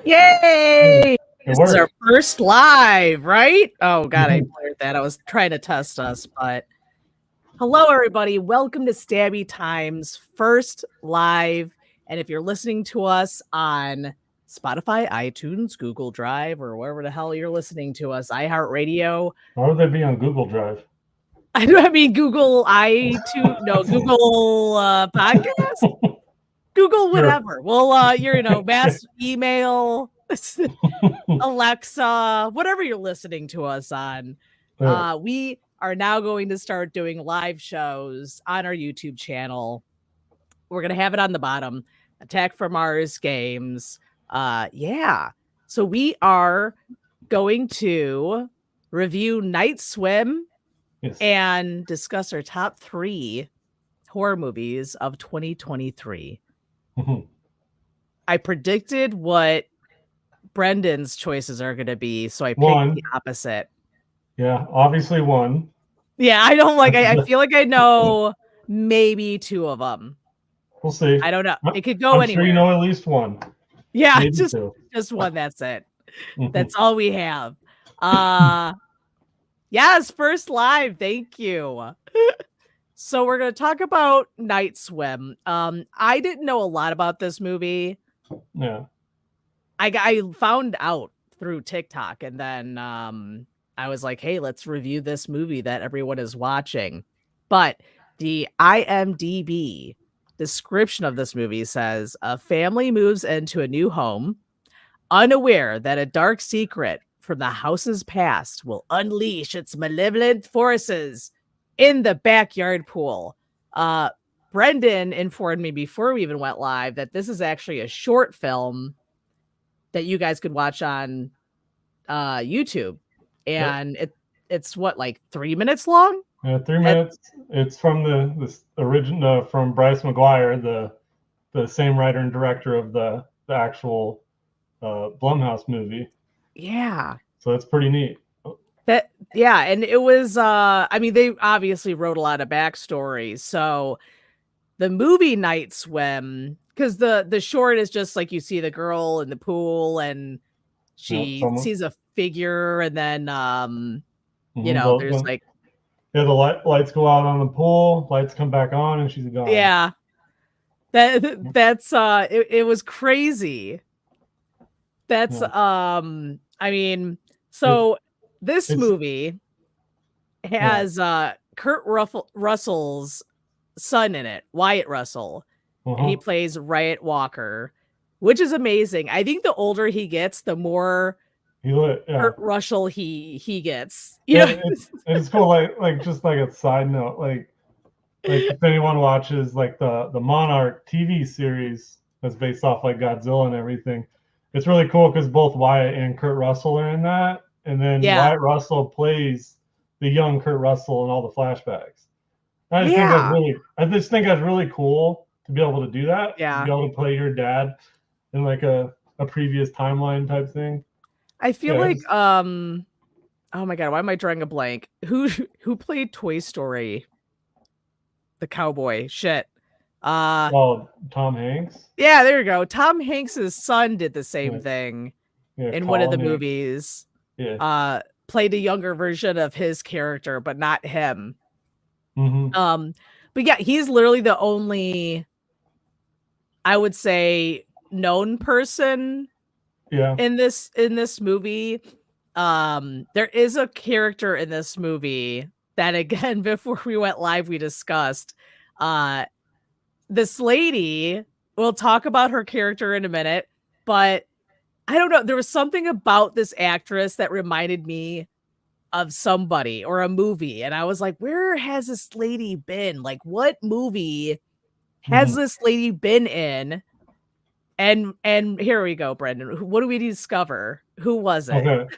Yay! It This is our worked. first live, right? Oh god, I Mhm. blared that. I was trying to test us, but hello everybody. Welcome to Stabby Time's first live. And if you're listening to us on Spotify, iTunes, Google Drive, or wherever the hell you're listening to us, iHeartRadio. Why would they be on Google Drive? I mean Google iTunes, no, Google Podcast, Google Sure. whatever. Well, mass email. Alexa, whatever you're listening to us on, Yeah. we are now going to start doing live shows on our YouTube channel. We're going to have it on the bottom. Attack from Mars games. Yeah. So we are going to review Night Swim Yes. and discuss our top 3 horror movies of 2023. Mhm. I predicted what Brendan's choices are going to be, so I picked One. the opposite. Yeah, obviously one. Yeah, I don't like. I feel like I know maybe 2 of them. We'll see. I don't know. It could go I'm anywhere. sure you know at least one. Yeah, Maybe just 2. one. That's it. Mhm. That's all we have. Yes, first live. Thank you. So we're gonna talk about Night Swim. I didn't know a lot about this movie. Yeah. I found out through TikTok, and then I was like, hey, let's review this movie that everyone is watching. But the IMDb description of this movie says a family moves into a new home, unaware that a dark secret from the house's past will unleash its malevolent forces in the backyard pool. Brendan informed me before we even went live that this is actually a short film that you guys could watch on YouTube, and it's what, like 3 minutes long? Yeah, 3 minutes. It's from the original from Bryce McGuire, the same writer and director of the actual Blumhouse movie. Yeah. So that's pretty neat. And it was I mean, they obviously wrote a lot of backstory. So the movie Night Swim, because the short is just like you see the girl in the pool and she sees a figure, and then there's like the lights go out on the pool, lights come back on, and she's gone. Yeah. That's it was crazy. That's I mean, so this movie has Kurt Russell's son in it, Wyatt Russell. And he plays Riot Walker, which is amazing. I think the older he gets, the more Kurt Russell he gets. You know, it's cool. Like just like a side note, like if anyone watches like the Monarch TV series that's based off like Godzilla and everything, it's really cool because both Wyatt and Kurt Russell are in that, and then Wyatt Russell plays the young Kurt Russell in all the flashbacks. I just think that's really cool to be able to do that. Yeah. To be able to play your dad in like a previous timeline type thing. I feel like oh my god, why am I drawing a blank? Who played Toy Story? The cowboy. Shit. Tom Hanks. Yeah, there you go. Tom Hanks's son did the same thing in one of the movies. Yeah. Played a younger version of his character, but not him. Mm-hmm. But yeah, he's literally the only, I would say, known person in this movie. There is a character in this movie that, again, before we went live, we discussed. This lady, we'll talk about her character in a minute, but I don't know, there was something about this actress that reminded me of somebody or a movie, and I was like, where has this lady been? Like, what movie has this lady been in? And here we go, Brendan. What do we discover? Who was it? Okay.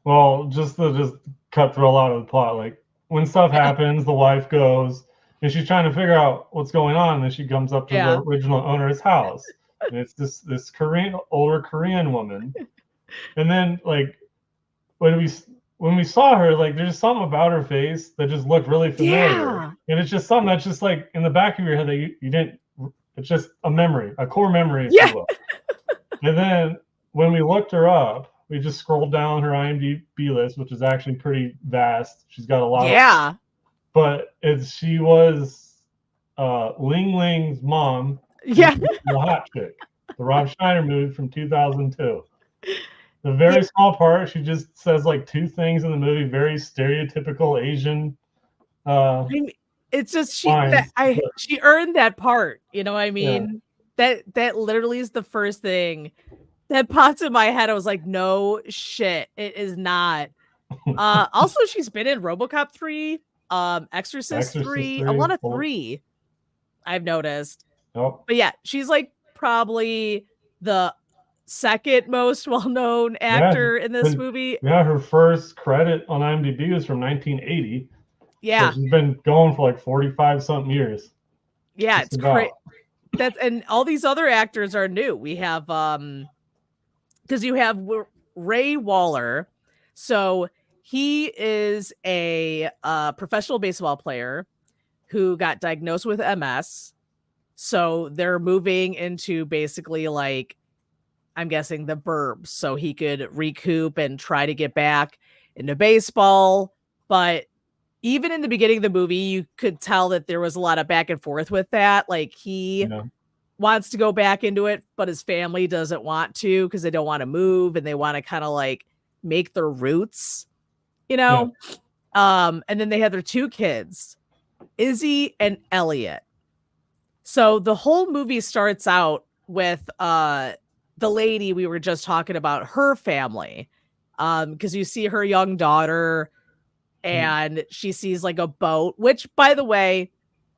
Well, just to cut through a lot of the plot, like when stuff happens, the wife goes and she's trying to figure out what's going on, and then she comes up to the original owner's house, and it's this older Korean woman, and then like when we saw her, like there's something about her face that just looked really familiar, and it's just something that's just like in the back of your head that you didn't. It's just a memory, a core memory, if you will. And then when we looked her up, we just scrolled down her IMDb list, which is actually pretty vast. She's got a lot of, but she was Ling Ling's mom. Yeah. The hot chick, the Rob Schneider movie from 2002. The very small part, she just says like 2 things in the movie, very stereotypical Asian. It's just she earned that part. You know what I mean? Yeah. That literally is the first thing that popped in my head. I was like, no shit, it is not. Also, she's been in RoboCop 3, Exorcist 3, a lot of 3. I've noticed. But yeah, she's like probably the second most well-known actor in this movie. Yeah, her first credit on IMDb was from 1980. Yeah, so she's been going for like 45 something years. Yeah, it's great. And all these other actors are new. We have because you have Ray Waller, so he is a professional baseball player who got diagnosed with MS. So they're moving into basically like, I'm guessing, the burbs, so he could recoup and try to get back into baseball. But even in the beginning of the movie, you could tell that there was a lot of back and forth with that. Like he wants to go back into it, but his family doesn't want to because they don't want to move and they want to kind of like make their roots, you know? Yeah. And then they had their 2 kids, Izzy and Elliot. So the whole movie starts out with the lady we were just talking about, her family. Because you see her young daughter and she sees like a boat, which, by the way,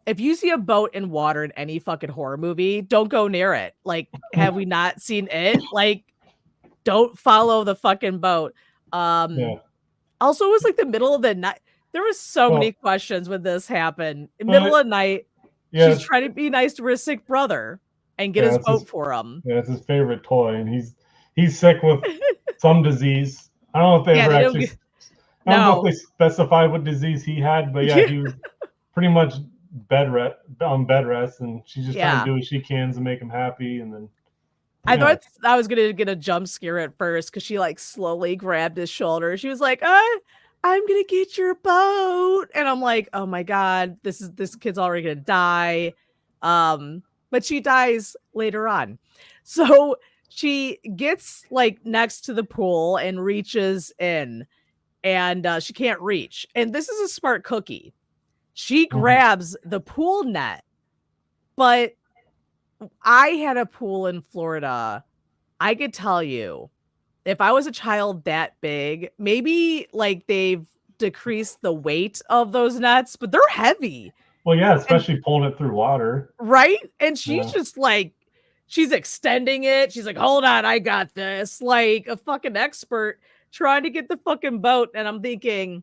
if you see a boat in water in any fucking horror movie, don't go near it. Like, have we not seen it? Like, don't follow the fucking boat. Also, it was like the middle of the night. There was so many questions when this happened. In the middle of the night, she's trying to be nice to her sick brother and get his boat for him. Yeah, it's his favorite toy, and he's sick with some disease. I don't know if they ever actually. I don't know if they specified what disease he had, but yeah, he was pretty much on bed rest, and she's just trying to do what she can to make him happy. And then I thought I was gonna get a jump scare at first because she like slowly grabbed his shoulder. She was like, I'm gonna get your boat, and I'm like, oh my god, this kid's already gonna die. But she dies later on. So she gets like next to the pool and reaches in. And she can't reach. And this is a smart cookie. She grabs the pool net. But I had a pool in Florida. I could tell you, if I was a child that big, maybe like they've decreased the weight of those nets, but they're heavy. Well, yeah, especially pulling it through water. Right? And she's just like, she's extending it. She's like, hold on, I got this. Like a fucking expert trying to get the fucking boat, and I'm thinking,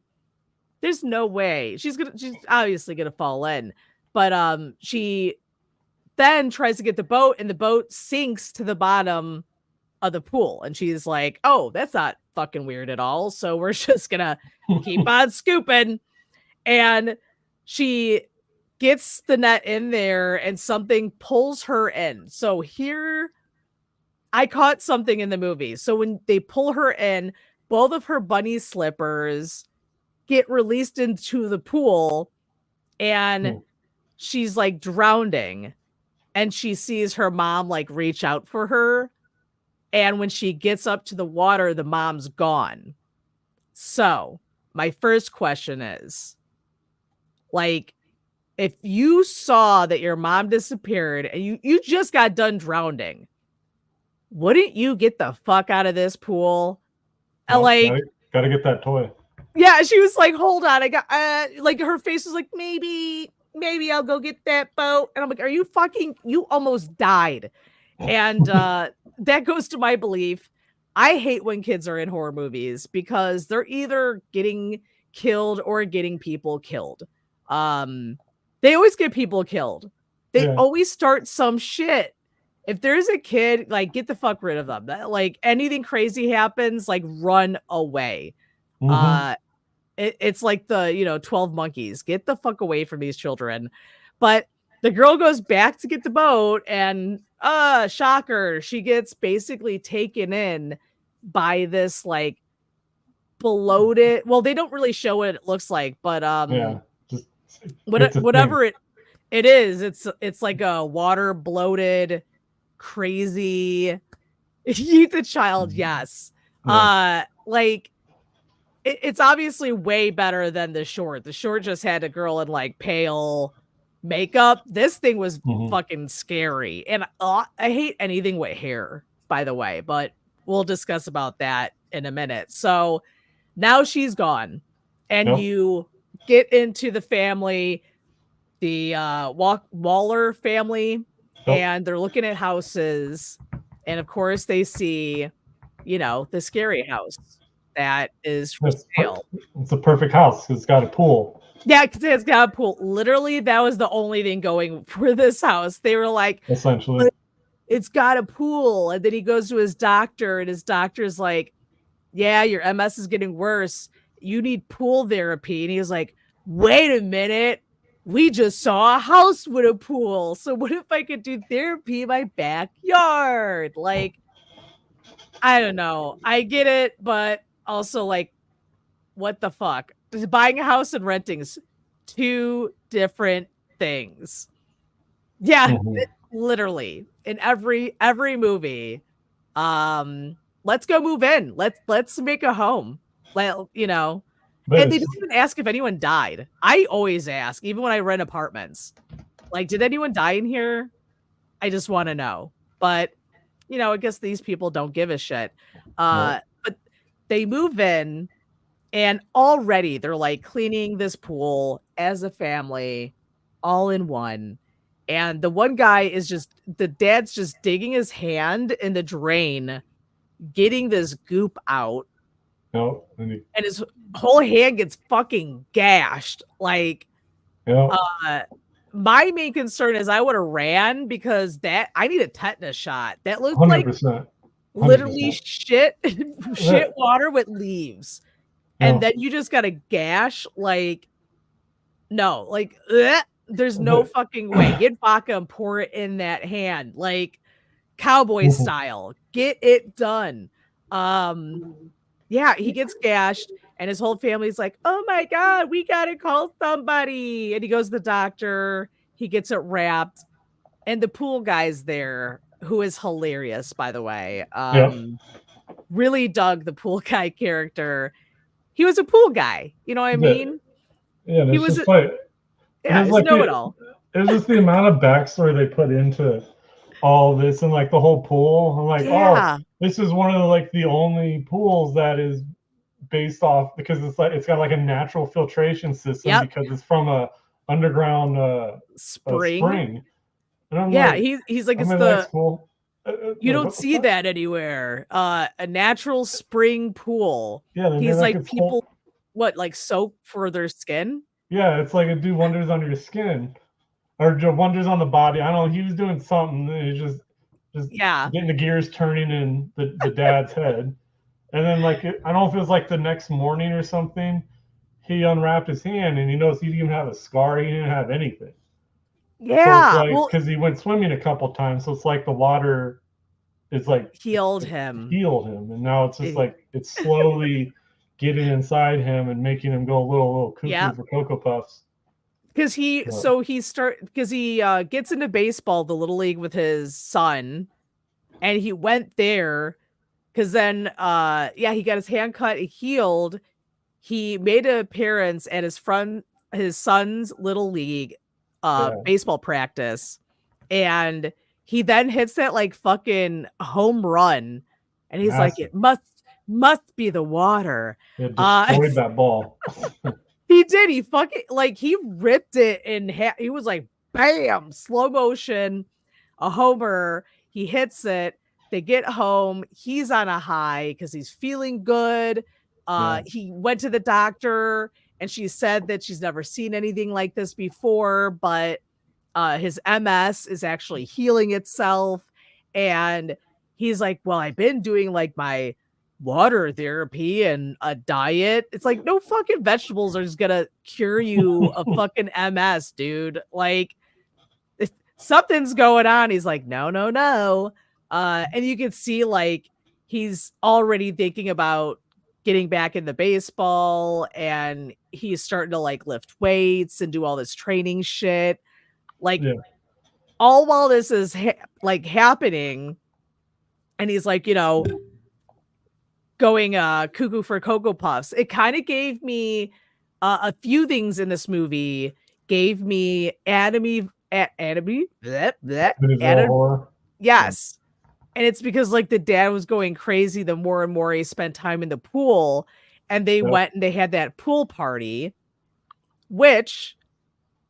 there's no way she's obviously gonna fall in. But she then tries to get the boat, and the boat sinks to the bottom of the pool, and she's like, oh, that's not fucking weird at all, so we're just gonna keep on scooping. And she gets the net in there, and something pulls her in. So here, I caught something in the movie. So when they pull her in, both of her bunny slippers get released into the pool, and she's like drowning, and she sees her mom like reach out for her. And when she gets up to the water, the mom's gone. So my first question is, like, if you saw that your mom disappeared and you just got done drowning, wouldn't you get the fuck out of this pool? Gotta get that toy. Yeah, she was like, hold on, I got like her face was like, maybe I'll go get that boat. And I'm like, are you fucking, you almost died. And that goes to my belief. I hate when kids are in horror movies because they're either getting killed or getting people killed. They always get people killed. They always start some shit. If there's a kid, like, get the fuck rid of them. Like, anything crazy happens, like, run away. It's like the 12 monkeys. Get the fuck away from these children. But the girl goes back to get the boat, and shocker, she gets basically taken in by this like bloated, well, they don't really show what it looks like, but Yeah, just whatever it is, it's like a water bloated crazy eat the child. Yes. Like it's obviously way better than the short. The short just had a girl in like pale makeup. This thing was fucking scary. And I hate anything with hair, by the way, but we'll discuss about that in a minute. So now she's gone and you get into the family, the Waller family, and they're looking at houses. And of course they see, you know, the scary house that is for sale. It's a perfect house. It's got a pool. Yeah, because it's got a pool. Literally, that was the only thing going for this house. They were like, essentially, it's got a pool. And then he goes to his doctor, and his doctor's like, yeah, your MS is getting worse. You need pool therapy. And he was like, wait a minute. We just saw a house with a pool. So what if I could do therapy in my backyard? Like, I don't know. I get it, but also like, what the fuck? Buying a house and renting is two different things. Yeah, literally in every movie. Let's go move in. Let's make a home. Well, you know, and they don't even ask if anyone died. I always ask, even when I rent apartments, like, did anyone die in here? I just want to know. But you know, I guess these people don't give a shit. But they move in. And already they're like cleaning this pool as a family, all in one. And the one guy is just, the dad's just digging his hand in the drain, getting this goop out. And his whole hand gets fucking gashed. Like, my main concern is I would have ran because that I need a tetanus shot. That looks 100%. Like literally shit water with leaves. And then you just got a gash, like, no, like, there's no fucking way. Get vodka and pour it in that hand, like, cowboy style. Get it done. Yeah, he gets gashed, and his whole family's like, oh my God, we gotta call somebody. And he goes to the doctor, he gets it wrapped, and the pool guy's there, who is hilarious, by the way. Really dug the pool guy character. He was a pool guy, you know what I mean? Yeah, he was just like, he's like know-it-all. It was just the amount of backstory they put into all this and like the whole pool. I'm like, oh, this is one of the, like the only pools that is based off, because it's like it's got like a natural filtration system because it's from a underground spring. And I'm like, he's like, it's the cool. You don't see that anywhere. A natural spring pool. Yeah, he's like people like soap for their skin. Yeah, it's like it do wonders on your skin, or wonders on the body. I don't know. He was doing something. He's just getting the gears turning in the dad's head, and then like I don't know if it was like the next morning or something. He unwrapped his hand and he noticed he didn't even have a scar. He didn't have anything. Yeah, so it's like, because he went swimming a couple times, so it's like the water is like healed him, and now it's just like it's slowly getting inside him and making him go a little cuckoo for Cocoa Puffs. Because he gets into baseball, the little league, with his son, and he went there because then he got his hand cut, it healed. He made an appearance at his son's little league baseball practice, and he then hits that like fucking home run, and he's like, it must be the water. Destroyed that ball. He did. He fucking like he ripped it in half. He was like, bam, slow motion, a homer. He hits it. They get home. He's on a high because he's feeling good. He went to the doctor, and she said that she's never seen anything like this before, but his MS is actually healing itself. And he's like, well, I've been doing like my water therapy and a diet. It's like, no fucking vegetables are just gonna cure you of fucking MS, dude. Like, something's going on. He's like, no, no, no. And you can see like he's already thinking about getting back into baseball, and he's starting to like lift weights and do all this training shit. Like all while this is like happening, and he's like, going cuckoo for Cocoa Puffs. It kind of gave me a few things in this movie. Gave me anime, yes. And it's because like the dad was going crazy the more and more he spent time in the pool, and they went and they had that pool party, which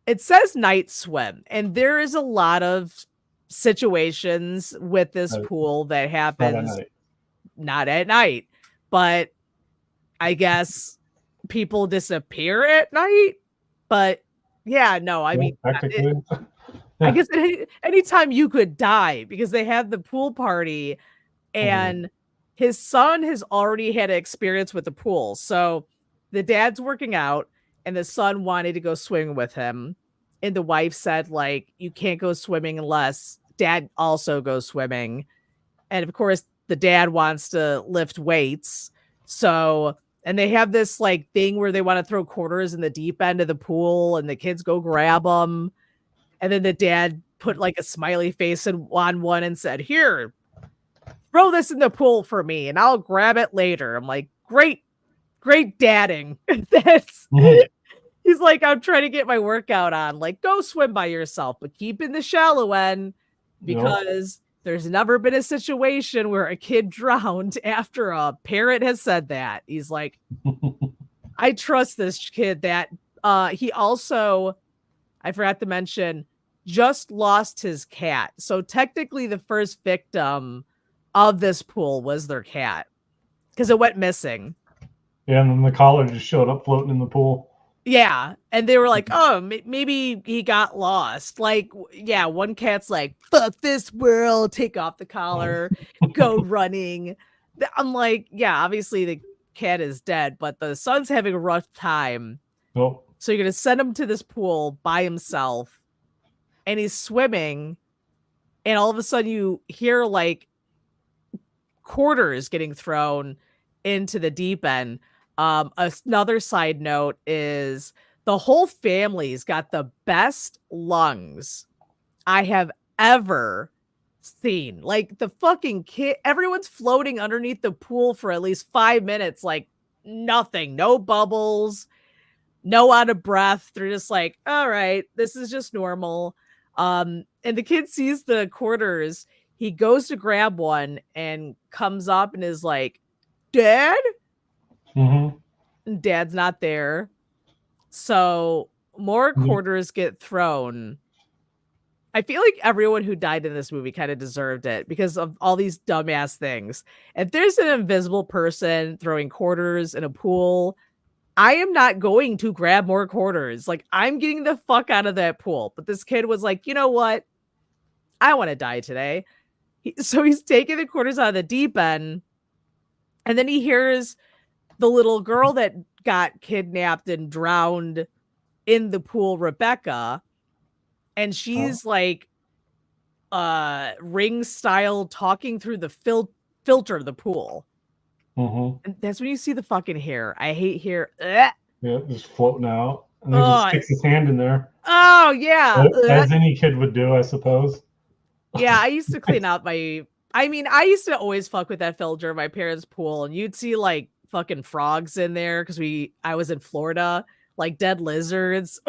it says night swim, and there is a lot of situations with this pool that happens not at night, but I guess people disappear at night. But yeah, no, I mean, I guess anytime you could die, because they have the pool party, and his son has already had an experience with the pool. So the dad's working out, and the son wanted to go swimming with him. And the wife said, like, you can't go swimming unless dad also goes swimming. And of course, the dad wants to lift weights. So, and they have this like thing where they want to throw quarters in the deep end of the pool, and the kids go grab them. And then the dad put like a smiley face on one and said, here, throw this in the pool for me and I'll grab it later. I'm like, great dadding. That's he's like, I'm trying to get my workout on. Like, go swim by yourself, but keep in the shallow end, because there's never been a situation where a kid drowned after a parent has said that. He's like, I trust this kid. That he also, I forgot to mention, just lost his cat. So technically the first victim of this pool was their cat, because it went missing. Yeah, and then the collar just showed up floating in the pool. Yeah, and they were like, oh, maybe he got lost. Like, yeah, one cat's like, fuck this world, take off the collar, go running. I'm like, yeah, obviously the cat is dead, but the son's having a rough time. So you're going to send him to this pool by himself, and he's swimming, and all of a sudden you hear like quarters getting thrown into the deep end. Another side note is the whole family's got the best lungs I have ever seen. Like the fucking kid, everyone's floating underneath the pool for at least 5 minutes, like nothing, no bubbles, no out of breath. They're just like, all right, this is just normal. And the kid sees the quarters. He goes to grab one and comes up and is like, Dad? And Dad's not there. So more quarters get thrown. I feel like everyone who died in this movie kind of deserved it because of all these dumbass things. If there's an invisible person throwing quarters in a pool, I am not going to grab more quarters. Like, I'm getting the fuck out of that pool. But this kid was like, you know what? I want to die today. So he's taking the quarters out of the deep end. And then he hears the little girl that got kidnapped and drowned in the pool, Rebecca. And she's like Ring style talking through the filter of the pool. And that's when you see the fucking hair. I hate hair. Yeah, just floating out. And then just sticks his hand in there. Oh, yeah. As any kid would do, I suppose. Yeah, I used to clean out I used to always fuck with that filter in my parents' pool, and you'd see like fucking frogs in there because I was in Florida, like dead lizards.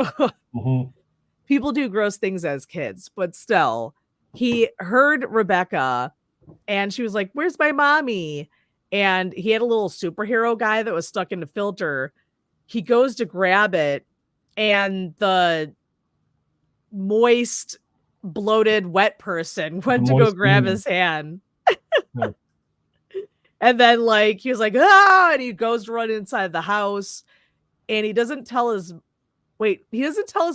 People do gross things as kids, but still, he heard Rebecca and she was like, where's my mommy? And he had a little superhero guy that was stuck in the filter. He goes to grab it, and the moist, bloated, wet person went to go grab his hand. And then like he was like, ah, and he goes to run inside the house, and he doesn't tell his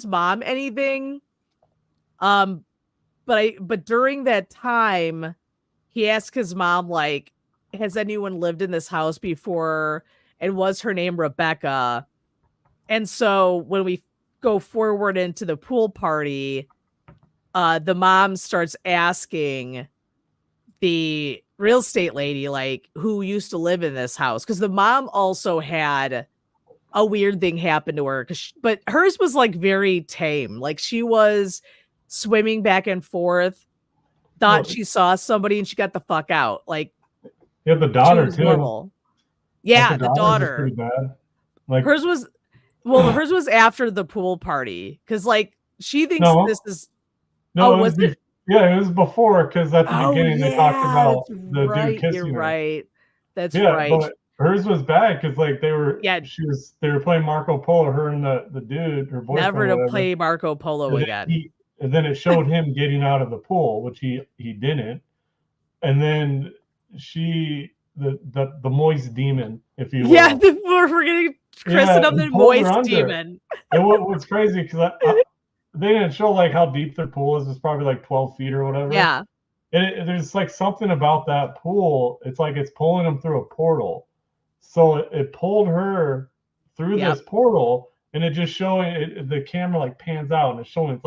mom anything. But during that time, he asked his mom, like, has anyone lived in this house before? And was her name Rebecca? And so when we go forward into the pool party, the mom starts asking the real estate lady, like, who used to live in this house, because the mom also had a weird thing happen to her, but hers was like very tame. Like, she was swimming back and forth, thought she saw somebody, and she got the fuck out. Like, yeah, the she daughter was too. normal. Like Yeah, the the daughter's just daughter. pretty bad. Like hers was after the pool party, because like she thinks no, this is. no, Oh, it was was it? yeah, it was before, because at the Oh beginning they talked yeah, about that's the dude right. You're kissing her. right. That's Yeah, right. but hers was bad because like they were Yeah, playing Marco Polo, her and the dude, her boyfriend, never or to whatever. play Marco Polo And then again. it showed him getting out of the pool, which he didn't. And then the moist demon, if you Yeah, will. we're getting christened Yeah, up he the pulled her moist under. demon. And what's crazy, because they didn't show like how deep their pool is. It's probably like 12 feet or whatever. Yeah. And there's like something about that pool. It's like it's pulling them through a portal. So it pulled her through Yep. this portal, and it just showing the camera like pans out, and it's showing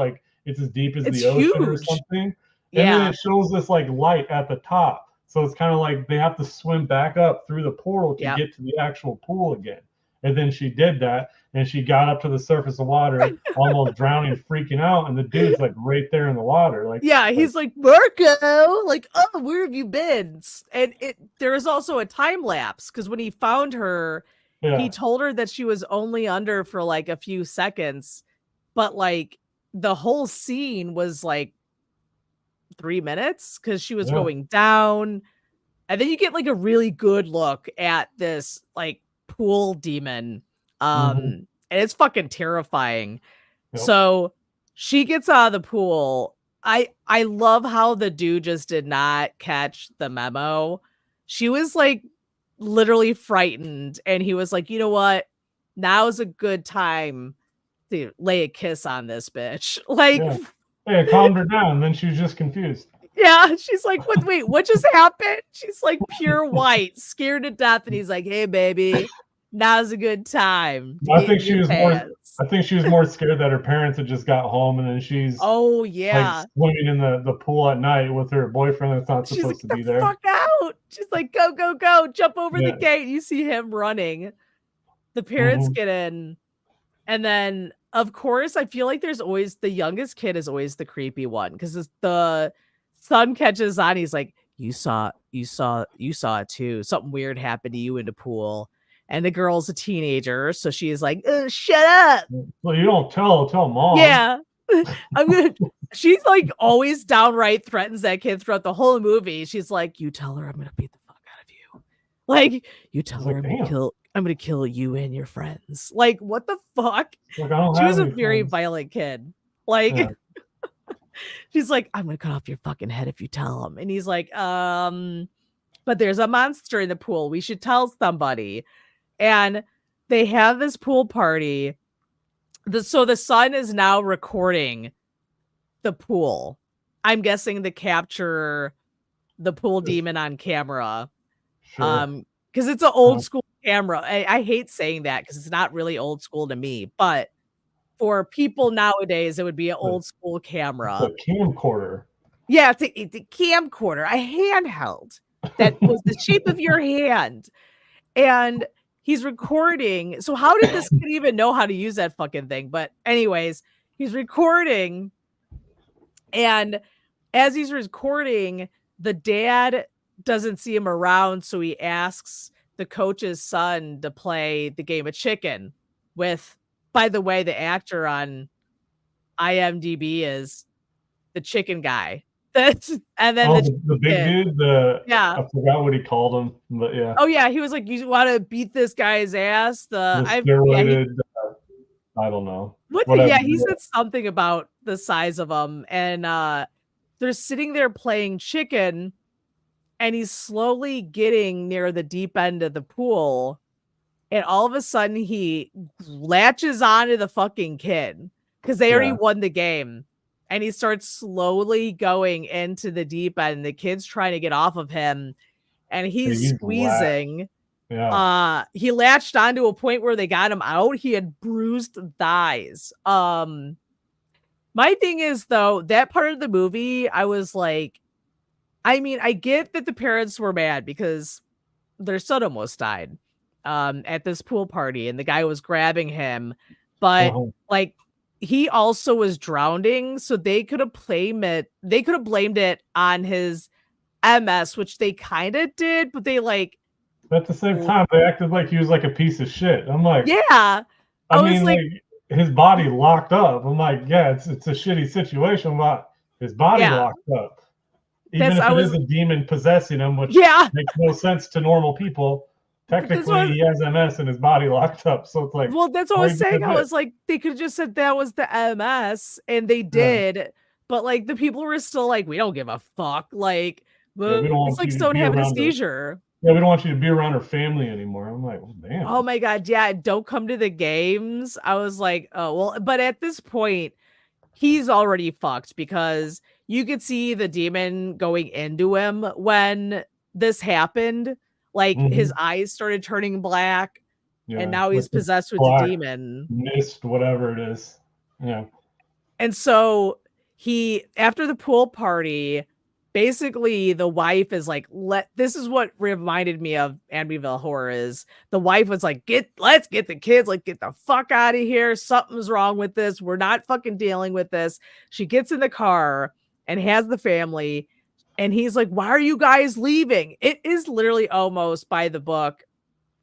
it's as deep as It's the ocean or huge. something. And then Yeah. it shows this like light at the top. So it's kind of like they have to swim back up through the portal to Yep. get to the actual pool again. And then she did that, and she got up to the surface of water, almost drowning, freaking out. And the dude's like right there in the water. Like, Yeah, he's like, Marco, like, oh, where have you been? And there is also a time lapse, because when he found her, he yeah, told her that she was only under for like a few seconds, but like the whole scene was like 3 minutes, because she was yeah. going down. And then you get like a really good look at this like pool demon. Mhm. And it's fucking terrifying. Yep. So she gets out of the pool. I love how the dude just did not catch the memo. She was like literally frightened, and he was like, you know what? Now's a good time to lay a kiss on this bitch. Like, Yeah. Hey, it calmed her down. Then she was just confused. yeah, she's like, what? Wait, what just happened? She's like pure white, scared to death, and he's like, hey, baby, now's a good time to I get think in she your was more. pants. I think she was more scared that her parents had just got home, and then she's Oh like yeah, swimming in the pool at night with her boyfriend that's not she's like, supposed to get be the there. fuck out. She's like, go, go, go, jump over the Yeah. gate. You see him running. The parents Mm-hmm. get in, and then of course, I feel like there's always the youngest kid is always the creepy one, because the son catches on. He's like, you saw it too. Something weird happened to you in the pool. And the girl's a teenager, so she's like, shut up. Well, you don't tell mom. Yeah. I'm gonna she's like always downright threatens that kid throughout the whole movie. She's like, you tell her I'm gonna beat the fuck out of you. Like, you tell her like, I'm gonna kill you and your friends. Like, what the fuck? Like, I don't She was have a any very friends. violent kid. Like, Yeah. she's like, I'm gonna cut off your fucking head if you tell him. And he's like, but there's a monster in the pool. We should tell somebody. And they have this pool party. So the son is now recording the pool. I'm guessing to capture the pool demon on camera. Sure. Because it's an old school camera. I hate saying that because it's not really old school to me, but for people nowadays, it would be an old school camera. It's a camcorder. Yeah, it's a camcorder, a handheld that was the shape of your hand. And he's recording. So how did this kid even know how to use that fucking thing? But anyways, he's recording. And as he's recording, the dad doesn't see him around. So he asks the coach's son to play the game of chicken with, by the way, the actor on IMDb is the chicken guy. And then the big dude, yeah. I forgot what he called him, but yeah. Oh yeah, he was like, you want to beat this guy's ass? The steroided, I don't know. Yeah, he said something about the size of him, and they're sitting there playing chicken, and he's slowly getting near the deep end of the pool, and all of a sudden he latches onto the fucking kid because they already won the game. And he starts slowly going into the deep end. The kid's trying to get off of him, and he's squeezing. Yeah. He latched onto a point where they got him out. He had bruised thighs. My thing is, though, that part of the movie, I was like, I mean, I get that the parents were mad because their son almost died at this pool party, and the guy was grabbing him, but Uh-huh. like he also was drowning, so they could have blamed it on his MS, which they kind of did, but they like At the same time, they acted like he was like a piece of shit. I'm like, yeah. I I was mean, like, like his body locked up. I'm like, yeah, it's a shitty situation, but his body yeah, locked up. Even if I it is was a demon possessing him, which yeah, makes no sense to normal people, that's technically what he has MS and his body locked up. So it's like, well, that's what I why was even saying. I admit? was like, they could have just said that was the MS, and they Yeah, did, but like the people were still like, we don't give a fuck. Like, yeah, we don't it's want like you to someone be having a around her. seizure. Yeah, we don't want you to be around her family anymore. I'm like, well, Oh damn. my god, yeah, don't come to the games. I was like, oh well, but at this point, he's already fucked because you could see the demon going into him when this happened. Like his Hmm. eyes started turning black, and Yeah, now like he's this possessed with the black demon. mist, whatever it is. Yeah. And so he, after the pool party, basically the wife is like, this is what reminded me of Amityville Horror is the wife was like, let's get the kids, like, get the fuck out of here. Something's wrong with this. We're not fucking dealing with this. She gets in the car and has the family. And he's like, why are you guys leaving? It is literally almost by the book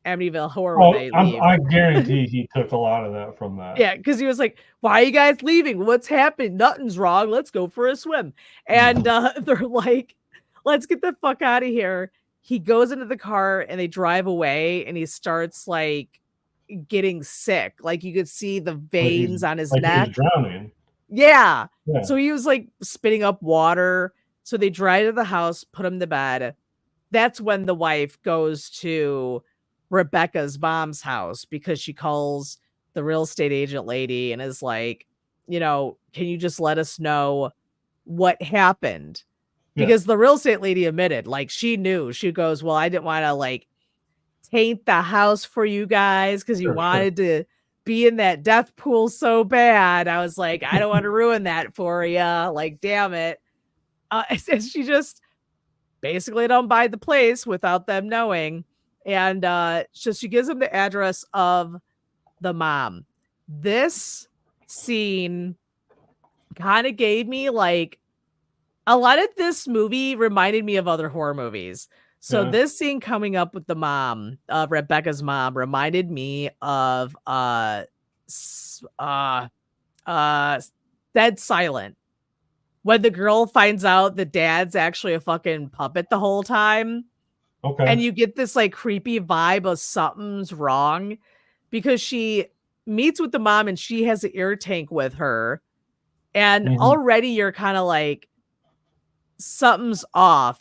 Amityville Horror when Oh, they leave. I guarantee he took a lot of that from that. Yeah, because he was like, "Why are you guys leaving? What's happened? Nothing's wrong. Let's go for a swim." And they're like, "Let's get the fuck out of here." He goes into the car and they drive away, and he starts like getting sick. Like you could see the veins on his Like he was neck. drowning. Yeah. Yeah. So he was like spitting up water. So they drive to the house, put him to bed. That's when the wife goes to Rebecca's mom's house because she calls the real estate agent lady and is like, can you just let us know what happened? Yeah. Because the real estate lady admitted, like, she knew. She goes, well, I didn't want to like taint the house for you guys because you Sure, sure. wanted to be in that death pool so bad. I was like, I don't want to ruin that for you. Like, damn it. And she just basically don't buy the place without them knowing. And so she gives them the address of the mom. This scene kind of gave me like a lot of this movie reminded me of other horror movies. So Yeah. this scene coming up with the mom, Rebecca's mom, reminded me of uh Dead Silent, when the girl finds out the dad's actually a fucking puppet the whole time. And Okay. you get this like creepy vibe of something's wrong because she meets with the mom and she has an air tank with her. And Hmm. already you're kind of like, something's off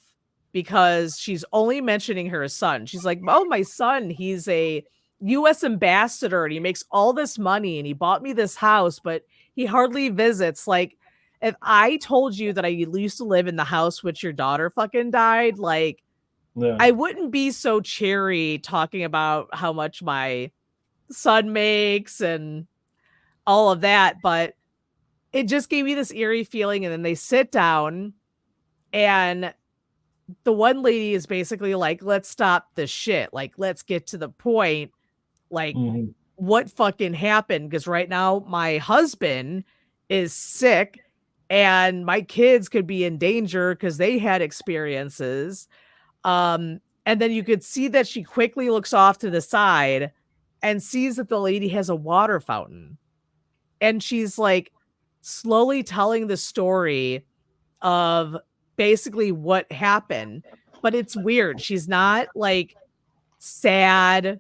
because she's only mentioning her son. She's like, oh, my son, he's a US ambassador and he makes all this money and he bought me this house, but he hardly visits. Like, if I told you that I used to live in the house which your daughter fucking died, like, Yeah. I wouldn't be so cheery talking about how much my son makes and all of that, but it just gave me this eerie feeling. And then they sit down and the one lady is basically like, let's stop the shit. Like, let's get to the point. Like, Hmm. what fucking happened? Because right now, my husband is sick and my kids could be in danger because they had experiences. And then you could see that she quickly looks off to the side and sees that the lady has a water fountain. And she's like slowly telling the story of basically what happened. But it's weird. She's not like sad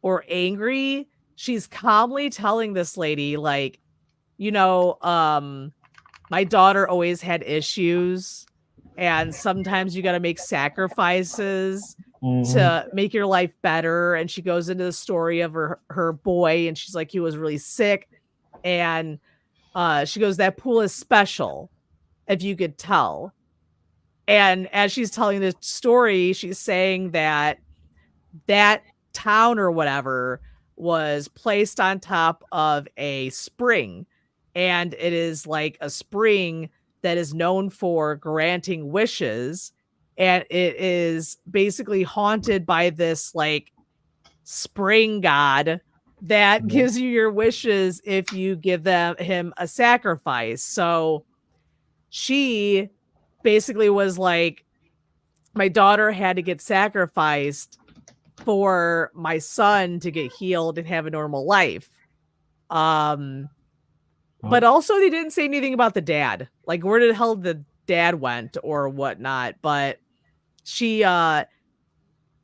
or angry. She's calmly telling this lady, like, you know, my daughter always had issues, and sometimes you got to make sacrifices Hmm. to make your life better. And she goes into the story of her boy, and she's like, he was really sick. And she goes, that pool is special, if you could tell. And as she's telling the story, she's saying that that town or whatever was placed on top of a spring. and it is like a spring that is known for granting wishes, and it is basically haunted by this like spring god that gives you your wishes if you give him a sacrifice. So she basically was like, my daughter had to get sacrificed for my son to get healed and have a normal life. But also they didn't say anything about the dad, like where the hell the dad went or whatnot. But she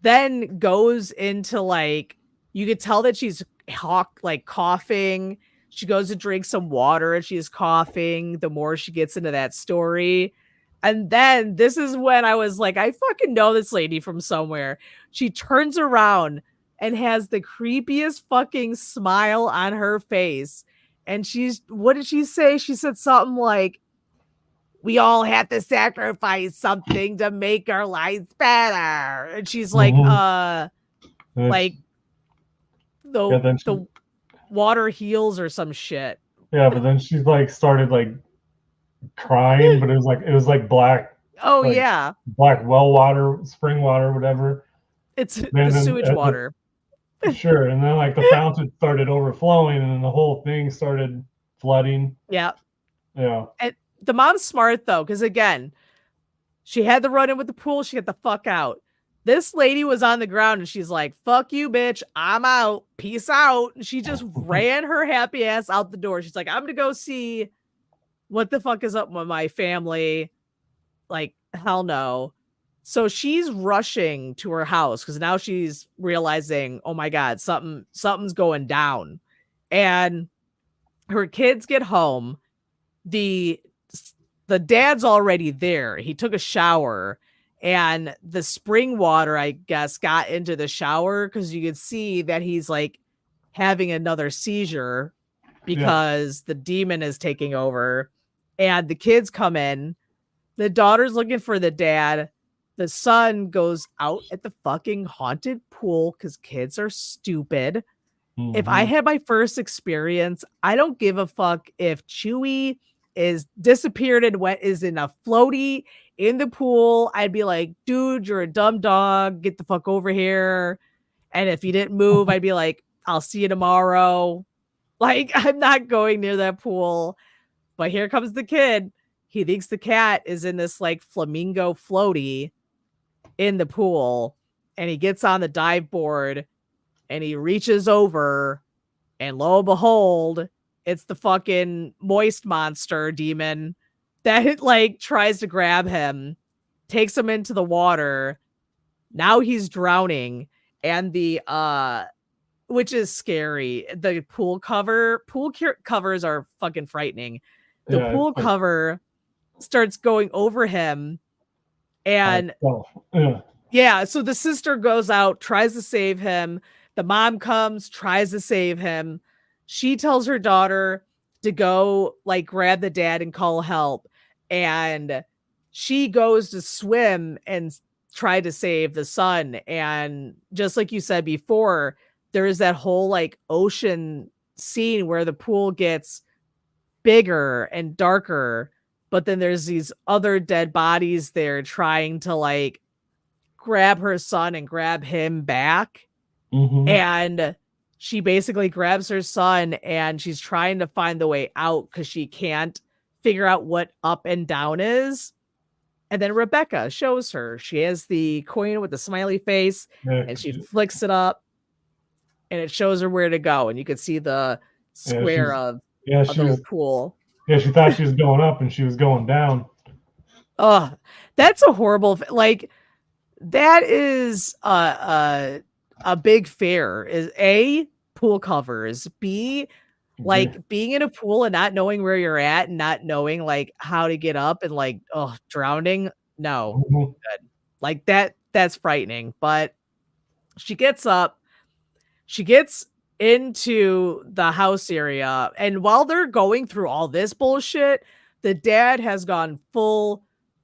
then goes into like, you could tell that she's coughing. She goes to drink some water and she's coughing the more she gets into that story. And then this is when I was like, I fucking know this lady from somewhere. She turns around and has the creepiest fucking smile on her face. And what did she say? She said something like, we all have to sacrifice something to make our lives better. And she's like, like the water heals or some shit. Yeah, but then she's like started like crying, but it was like black. Oh yeah, black well water, spring water, whatever. It's the sewage water. Sure, and then like the fountain started overflowing, and then the whole thing started flooding. Yeah. And the mom's smart though, because again, she had the run in with the pool. She got the fuck out. This lady was on the ground and she's like, fuck you, bitch. I'm out. Peace out. And she just ran her happy ass out the door. She's like, I'm going to go see what the fuck is up with my family. Like, hell no. So she's rushing to her house because now she's realizing, oh my God, something's going down. And her kids get home. The dad's already there. He took a shower. And the spring water, I guess, got into the shower because you could see that he's like having another seizure because the demon is taking over. And the kids come in. The daughter's looking for the dad. The son goes out at the fucking haunted pool because kids are stupid. Mm-hmm. If I had my first experience, I don't give a fuck if Chewie is disappeared and is in a floaty in the pool. I'd be like, dude, you're a dumb dog. Get the fuck over here. And if you didn't move, I'd be like, I'll see you tomorrow. Like, I'm not going near that pool. But here comes the kid. He thinks the cat is in this like flamingo floaty in the pool. And he gets on the dive board and he reaches over. And lo and behold, it's the fucking moist monster demon that like tries to grab him, takes him into the water. Now he's drowning. And the which is scary. The pool covers are fucking frightening. The pool cover starts going over him. And so the sister goes out, tries to save him. The mom comes, tries to save him. She tells her daughter to go like grab the dad and call help. And she goes to swim and try to save the son. And just like you said before, there is that whole like ocean scene where the pool gets bigger and darker, but then there's these other dead bodies there trying to like grab her son and grab him back. Mm-hmm. And she basically grabs her son and she's trying to find the way out because she can't figure out what up and down is. And then Rebecca shows her. She has the coin with the smiley face and she flicks it up and it shows her where to go. And you could see the square of the pool. Yeah, she thought she was going up and she was going down. Oh, that's a horrible, like, that is a big fear. Is A, pool covers. B, like being in a pool and not knowing where you're at and not knowing like how to get up and like, drowning. No, good. Like that's frightening. But she gets up, she gets into the house area. And while they're going through all this bullshit, the dad has gone full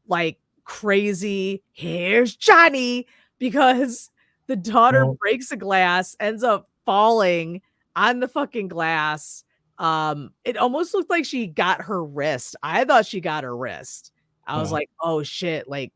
like crazy. Here's Johnny, because the daughter breaks a glass, ends up falling on the fucking glass, It almost looked like she got her wrist. I thought she got her wrist. I was like, oh shit, like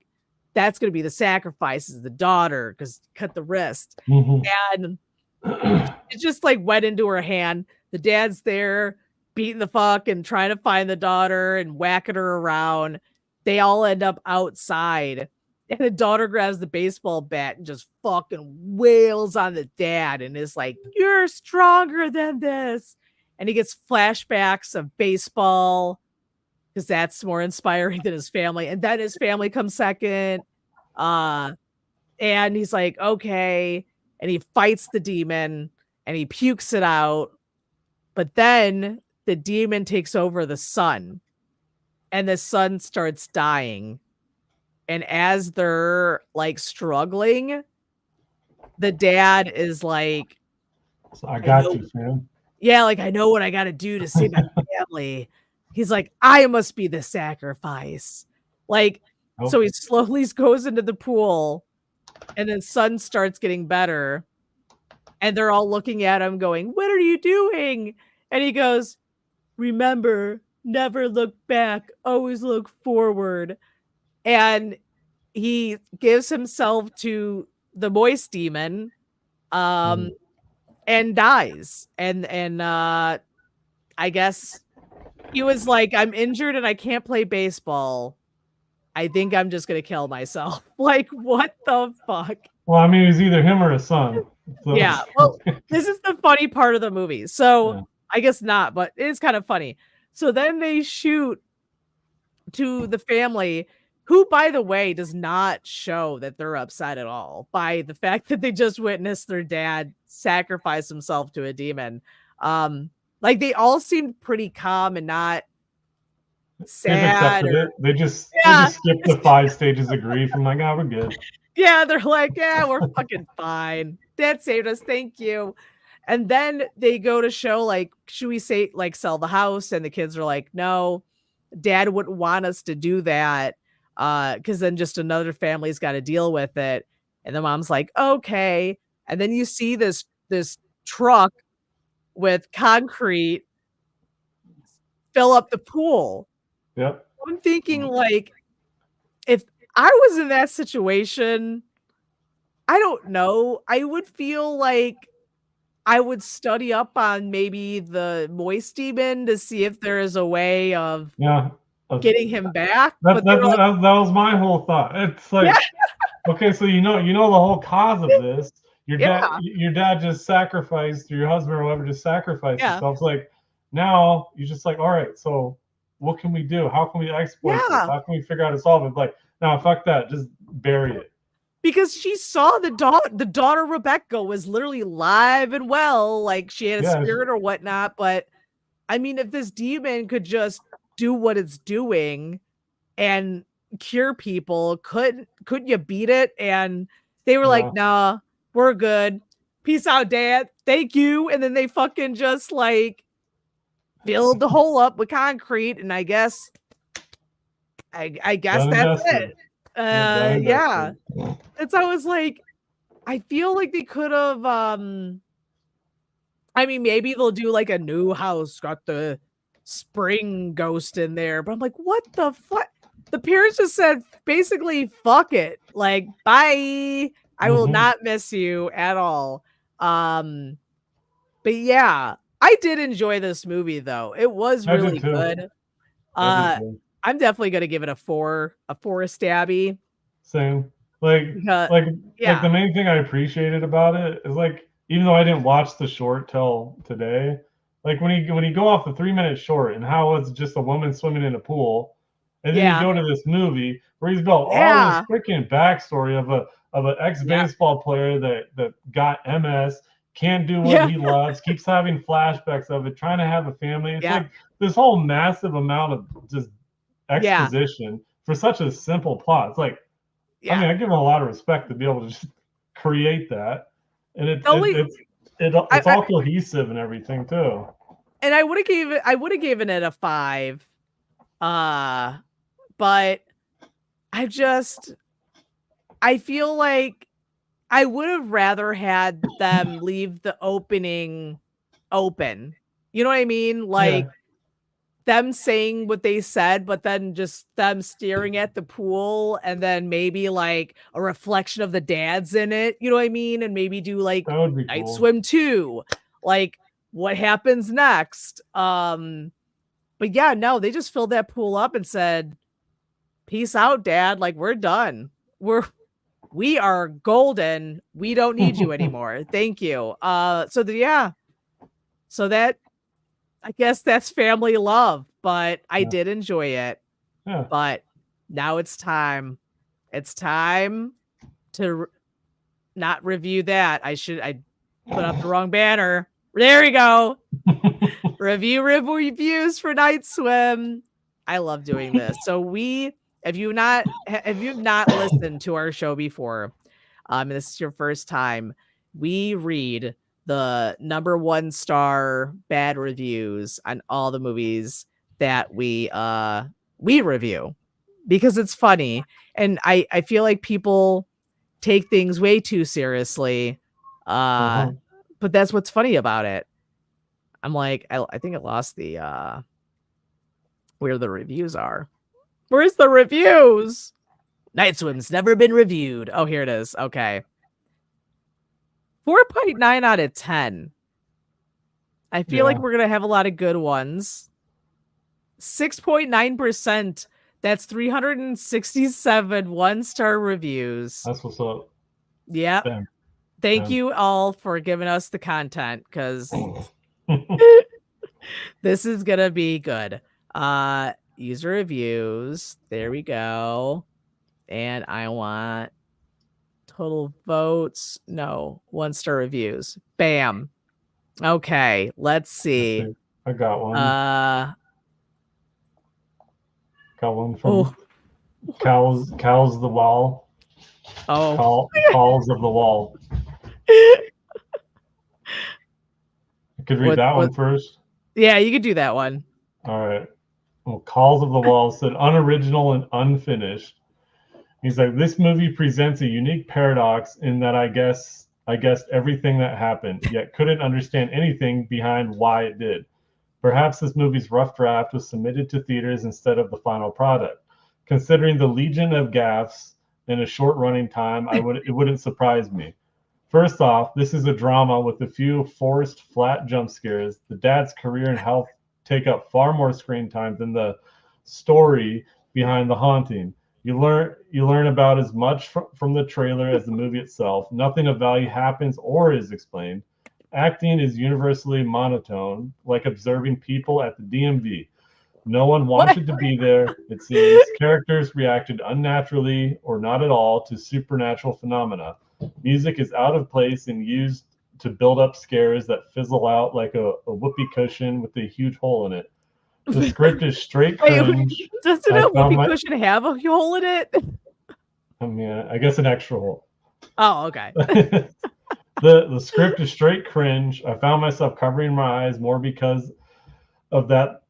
that's gonna be the sacrifice is the daughter because cut the wrist. And it just like went into her hand. The dad's there beating the fuck and trying to find the daughter and whacking her around. They all end up outside. And the daughter grabs the baseball bat and just fucking wails on the dad and is like, you're stronger than this. And he gets flashbacks of baseball because that's more inspiring than his family. And then his family comes second. And he's like, okay. And he fights the demon and he pukes it out. But then the demon takes over the son and the son starts dying. And as they're like struggling, the dad is like, so I got you, fam. Yeah, like I know what I got to do to save my family. He's like, I must be the sacrifice. Like, so he slowly goes into the pool and then son starts getting better. And they're all looking at him going, what are you doing? And he goes, remember, never look back, always look forward. And he gives himself to the moist demon and dies. And I guess he was like, I'm injured and I can't play baseball. I think I'm just going to kill myself. Like, what the fuck? Well, I mean, it was either him or his son. So yeah. Well, this is the funny part of the movie. So I guess not, but it is kind of funny. So then they shoot to the family, who, by the way, does not show that they're upset at all by the fact that they just witnessed their dad sacrifice himself to a demon. Like they all seemed pretty calm and not sad. They just skipped the 5 stages of grief. I'm like, oh, we're good. Yeah, they're like, yeah, we're fucking fine. Dad saved us. Thank you. And then they go to show, like, should we say, like, sell the house? And the kids are like, no, dad wouldn't want us to do that. Because then just another family's got to deal with it. And the mom's like, okay. And then you see this truck with concrete fill up the pool. Yep. I'm thinking, like, if I was in that situation, I don't know. I would feel like I would study up on maybe the moist demon to see if there is a way of getting him back. That was my whole thought. It's like, okay, so you know the whole cause of this. Your dad just sacrificed, or your husband or whoever just sacrificed himself. It's like, now you're just like, all right, so what can we do? How can we exploit this? How can we figure out how to solve it? Like, no, fuck that. Just bury it. Because she saw the daughter Rebecca was literally live and well, like she had a spirit or whatnot. But I mean, if this demon could just do what it's doing and cure people, could you beat it? And they were like, nah, we're good. Peace out, Dad. Thank you. And then they fucking just like filled the hole up with concrete. And I guess that's it. Yeah. And so I was like, I feel like they could have I mean, maybe they'll do like a new house, got the spring ghost in there, but I'm like, what the fuck? The parents just said basically fuck it. Like, bye. I will not miss you at all. But yeah, I did enjoy this movie though. It was really good. I'm definitely gonna give it a 4 Stabby. Same. Like the main thing I appreciated about it is, like, even though I didn't watch the short till today, like when you go off the 3-minute short and how it's just a woman swimming in a pool, and then you go to this movie where he's built all this freaking backstory of an ex-baseball player that got MS, can't do what he loves, keeps having flashbacks of it, trying to have a family. It's like this whole massive amount of just exposition for such a simple plot. It's like, I mean, I give him a lot of respect to be able to just create that, and it's all cohesive and everything too. And I would have given it a 5, but I feel like I would have rather had them leave the opening open, You know what I mean? Like them saying what they said, but then just them staring at the pool and then maybe like a reflection of the dads in it. You know what I mean? And maybe do like that would be Night cool. Swim 2. Like what happens next? But yeah, no, they just filled that pool up and said, peace out, Dad. Like we're done. We are golden. We don't need you anymore. Thank you. So that I guess that's family love, but I did enjoy it. Yeah. But now it's time. It's time to not review that. I put up the wrong banner. There we go. Reviews for Night Swim. I love doing this. So if you've not listened to our show before, and this is your first time, we read the number 1 star bad reviews on all the movies that we review because it's funny. And I feel like people take things way too seriously. But that's what's funny about it. I'm like, I think it lost the where the reviews are. Where's the reviews? Night Swim's never been reviewed. Oh, here it is. Okay. 4.9 out of 10. I feel like we're going to have a lot of good ones. 6.9%. That's 367 1-star reviews. That's what's up. Yeah. Thank you all for giving us the content because this is going to be good. User reviews. There we go. And I want total votes. No, 1-star reviews. Bam. Okay, let's see. I got one. Got one from Cows the Wall. Calls of the Wall. I could read that one first. Yeah, you could do that one. All right. Well, Calls of the Wall said unoriginal and unfinished. He's like, this movie presents a unique paradox in that I guessed everything that happened, yet couldn't understand anything behind why it did. Perhaps this movie's rough draft was submitted to theaters instead of the final product. Considering the legion of gaffes in a short running time, it wouldn't surprise me. First off, this is a drama with a few forced flat jump scares. The dad's career and health take up far more screen time than the story behind the haunting. You learn about as much from the trailer as the movie itself. Nothing of value happens or is explained. Acting is universally monotone, like observing people at the DMV. No one wanted to be there, it seems. Characters reacted unnaturally or not at all to supernatural phenomena. Music is out of place and used to build up scares that fizzle out like a whoopee cushion with a huge hole in it. The script is straight cringe. Doesn't a whoopee cushion have a hole in it? I mean, I guess an extra hole. Oh, okay. The script is straight cringe. I found myself covering my eyes more because of that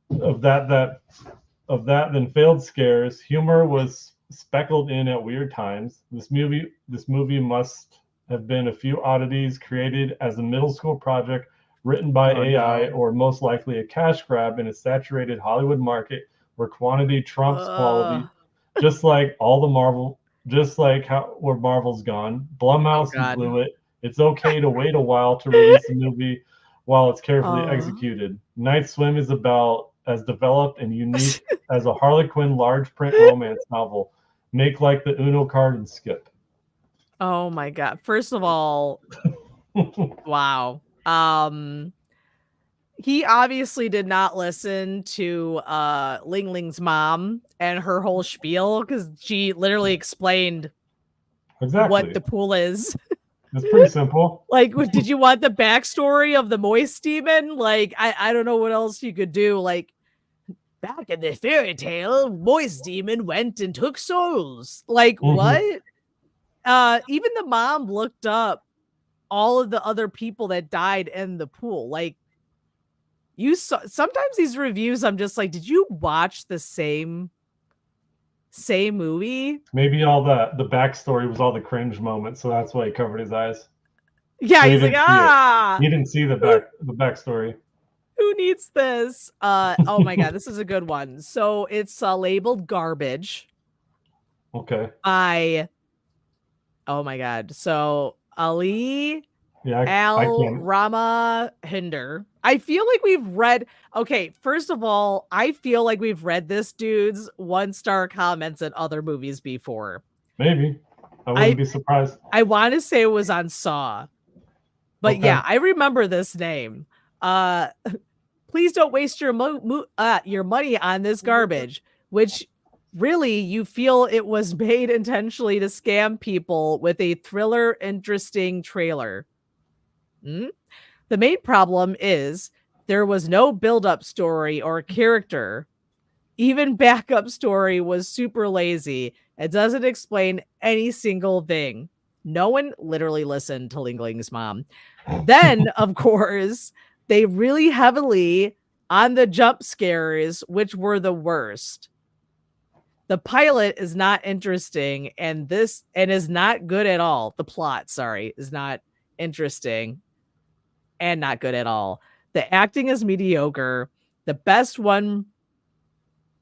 than failed scares. Humor was speckled in at weird times. This movie must have been a few oddities created as a middle school project written by AI, or most likely a cash grab in a saturated Hollywood market where quantity trumps quality. Just like where Marvel's gone. Blumhouse blew it. It's okay to wait a while to release a movie while it's carefully executed. Night Swim is about as developed and unique as a Harlequin large print romance novel. Make like the Uno card and skip. Oh my God. First of all, wow. He obviously did not listen to Ling Ling's mom and her whole spiel because she literally explained what the pool is. It's pretty simple. Like, did you want the backstory of the moist demon? Like, I don't know what else you could do. Like, back in the fairy tale, moist demon went and took souls. Like, what? Even the mom looked up all of the other people that died in the pool. Like, sometimes these reviews, I'm just like, did you watch the same movie? Maybe all the backstory was all the cringe moments, so that's why he covered his eyes. Yeah, so he's like, he didn't see the backstory. Who needs this? Oh my god, this is a good one. So it's labeled garbage Okay. by, oh my god. So Ali Yeah, I Al can. Rama Hinder. I feel like we've read, okay, first of all, I feel like we've read this dude's 1-star comments in other movies before. Maybe. I wouldn't I be surprised. I want to say it was on Saw. But Okay. yeah, I remember this name. Uh Please don't waste your money on this garbage, which really you feel it was made intentionally to scam people with a thriller interesting trailer. Hmm? The main problem is there was no build-up story or character. Even backup story was super lazy. It doesn't explain any single thing. No one literally listened to Ling Ling's mom. Then, of course, they really heavily on the jump scares, which were the worst. The pilot is not interesting, and is not good at all. The plot, sorry, is not interesting and not good at all. The acting is mediocre. The best one,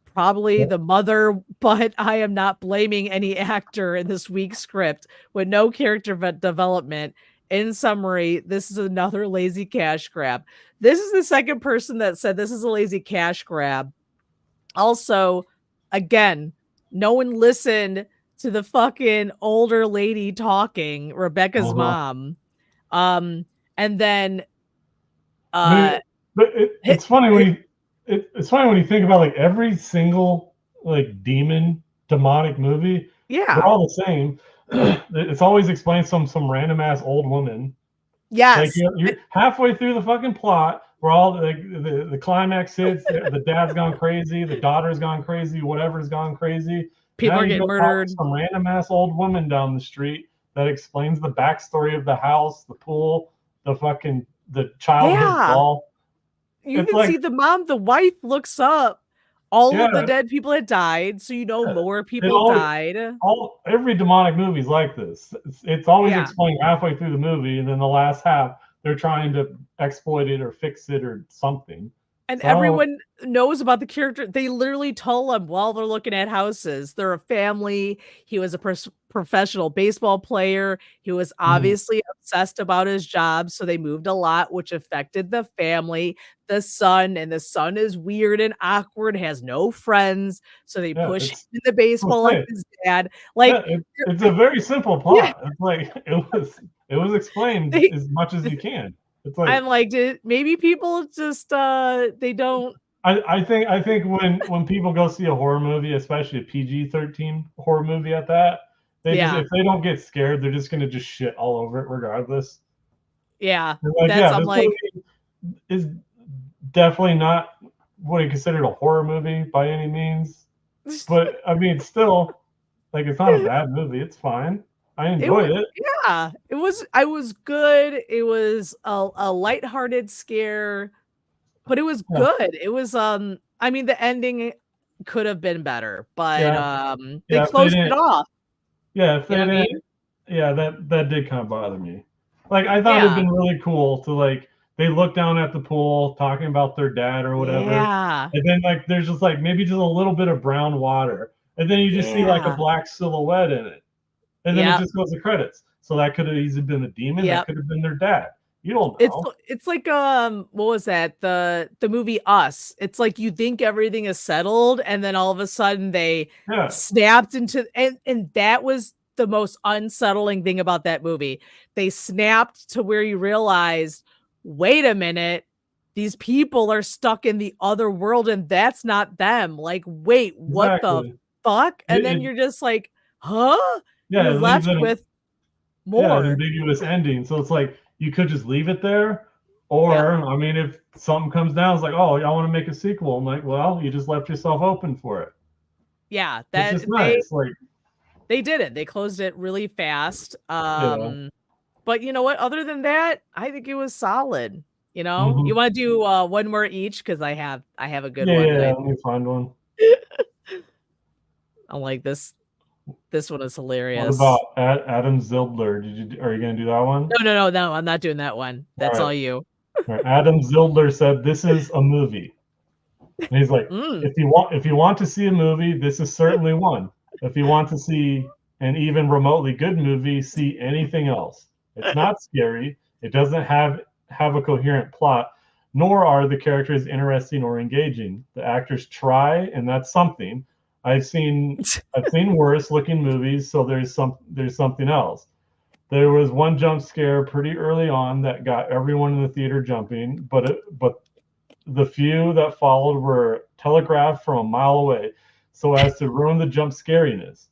probably the mother, but I am not blaming any actor in this week's script with no character development. In summary, this is another lazy cash grab. This is the second person that said this is a lazy cash grab. Also, again, no one listened to the fucking older lady talking, Rebecca's mom. And then I mean, but it's funny when you it's funny when you think about like every single like demonic movie. Yeah. They're all the same. It's always explained some random ass old woman. Yes. Like you're halfway through the fucking plot where all the climax hits, the dad's gone crazy, the daughter's gone crazy, whatever's gone crazy. People now are getting murdered. Some random ass old woman down the street that explains the backstory of the house, the pool, the childhood doll. You can see the mom, the wife looks up. All of the dead people had died, so more people died. Every demonic movie is like this. It's always explained halfway through the movie, and then the last half they're trying to exploit it or fix it or something. And everyone knows about the character. They literally tell them while they're looking at houses. They're a family. He was a professional baseball player. He was obviously obsessed about his job, so they moved a lot, which affected the family. The son is weird and awkward, has no friends, so they push him in the baseball like his dad. Like it's a very simple plot. It's like it was explained as much as you can. It's like I'm like, maybe people just they don't. I think when people go see a horror movie, especially a PG-13 horror movie at that, if they don't get scared, they're just gonna just shit all over it regardless. Yeah, like, I'm like, is definitely not what you consider a horror movie by any means, but I mean, still, like it's not a bad movie. It's fine. I enjoyed it. Yeah, it was. I was good. It was a lighthearted scare, but it was good. It was. I mean, the ending could have been better, but they closed it off. Yeah, if they didn't. Yeah, that did kind of bother me. Like I thought it'd been really cool to like they look down at the pool talking about their dad or whatever, and then like there's just like maybe just a little bit of brown water, and then you just see like a black silhouette in it. And then it just goes to credits. So that could have easily been a demon. That could have been their dad. You don't know. It's like what was that? The movie Us. It's like you think everything is settled, and then all of a sudden they snapped into and that was the most unsettling thing about that movie. They snapped to where you realized, wait a minute, these people are stuck in the other world, and that's not them. Like, wait, what the fuck? And then you're just like, huh? Yeah, you're left with more. An ambiguous ending. So it's like you could just leave it there, or I mean, if something comes down, it's like, oh, I want to make a sequel. I'm like, well, you just left yourself open for it. Yeah, that's just nice. Like they did it. They closed it really fast. But you know what? Other than that, I think it was solid. You know, you want to do one more each because I have a good one. Yeah, let me find one. I'm like this. This one is hilarious. What about Adam Zildler? Are you gonna do that one? No. I'm not doing that one. That's all you. Adam Zildler said, "This is a movie." And he's like, if you want to see a movie, this is certainly one. If you want to see an even remotely good movie, see anything else. It's not scary. It doesn't have a coherent plot, nor are the characters interesting or engaging. The actors try, and that's something. I've seen worse looking movies, so there's something else. There was one jump scare pretty early on that got everyone in the theater jumping, but the few that followed were telegraphed from a mile away so as to ruin the jump scariness.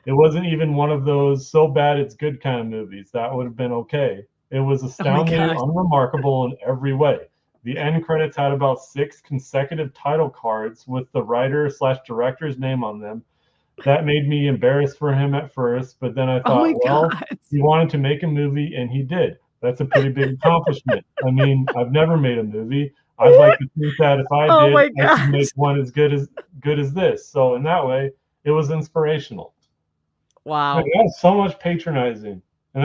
It wasn't even one of those so bad it's good kind of movies. That would have been okay. It was astoundingly unremarkable in every way. The end credits had about 6 consecutive title cards with the writer/director's name on them. That made me embarrassed for him at first, but then I thought, well, he wanted to make a movie and he did. That's a pretty big accomplishment. I mean, I've never made a movie. I'd like to think that if I did, I could make one as good as this. So in that way, it was inspirational. Wow. Like, that's so much patronizing. And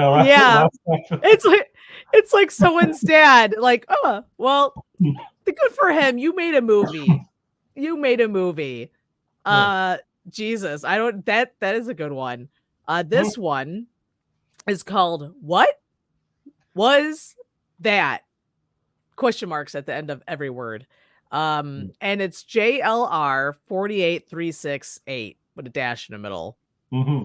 it's like someone's dad, like, oh, well, good for him. You made a movie. Jesus, that is a good one. This one is called What Was That? Question marks at the end of every word. And it's JLR 48368 with a dash in the middle.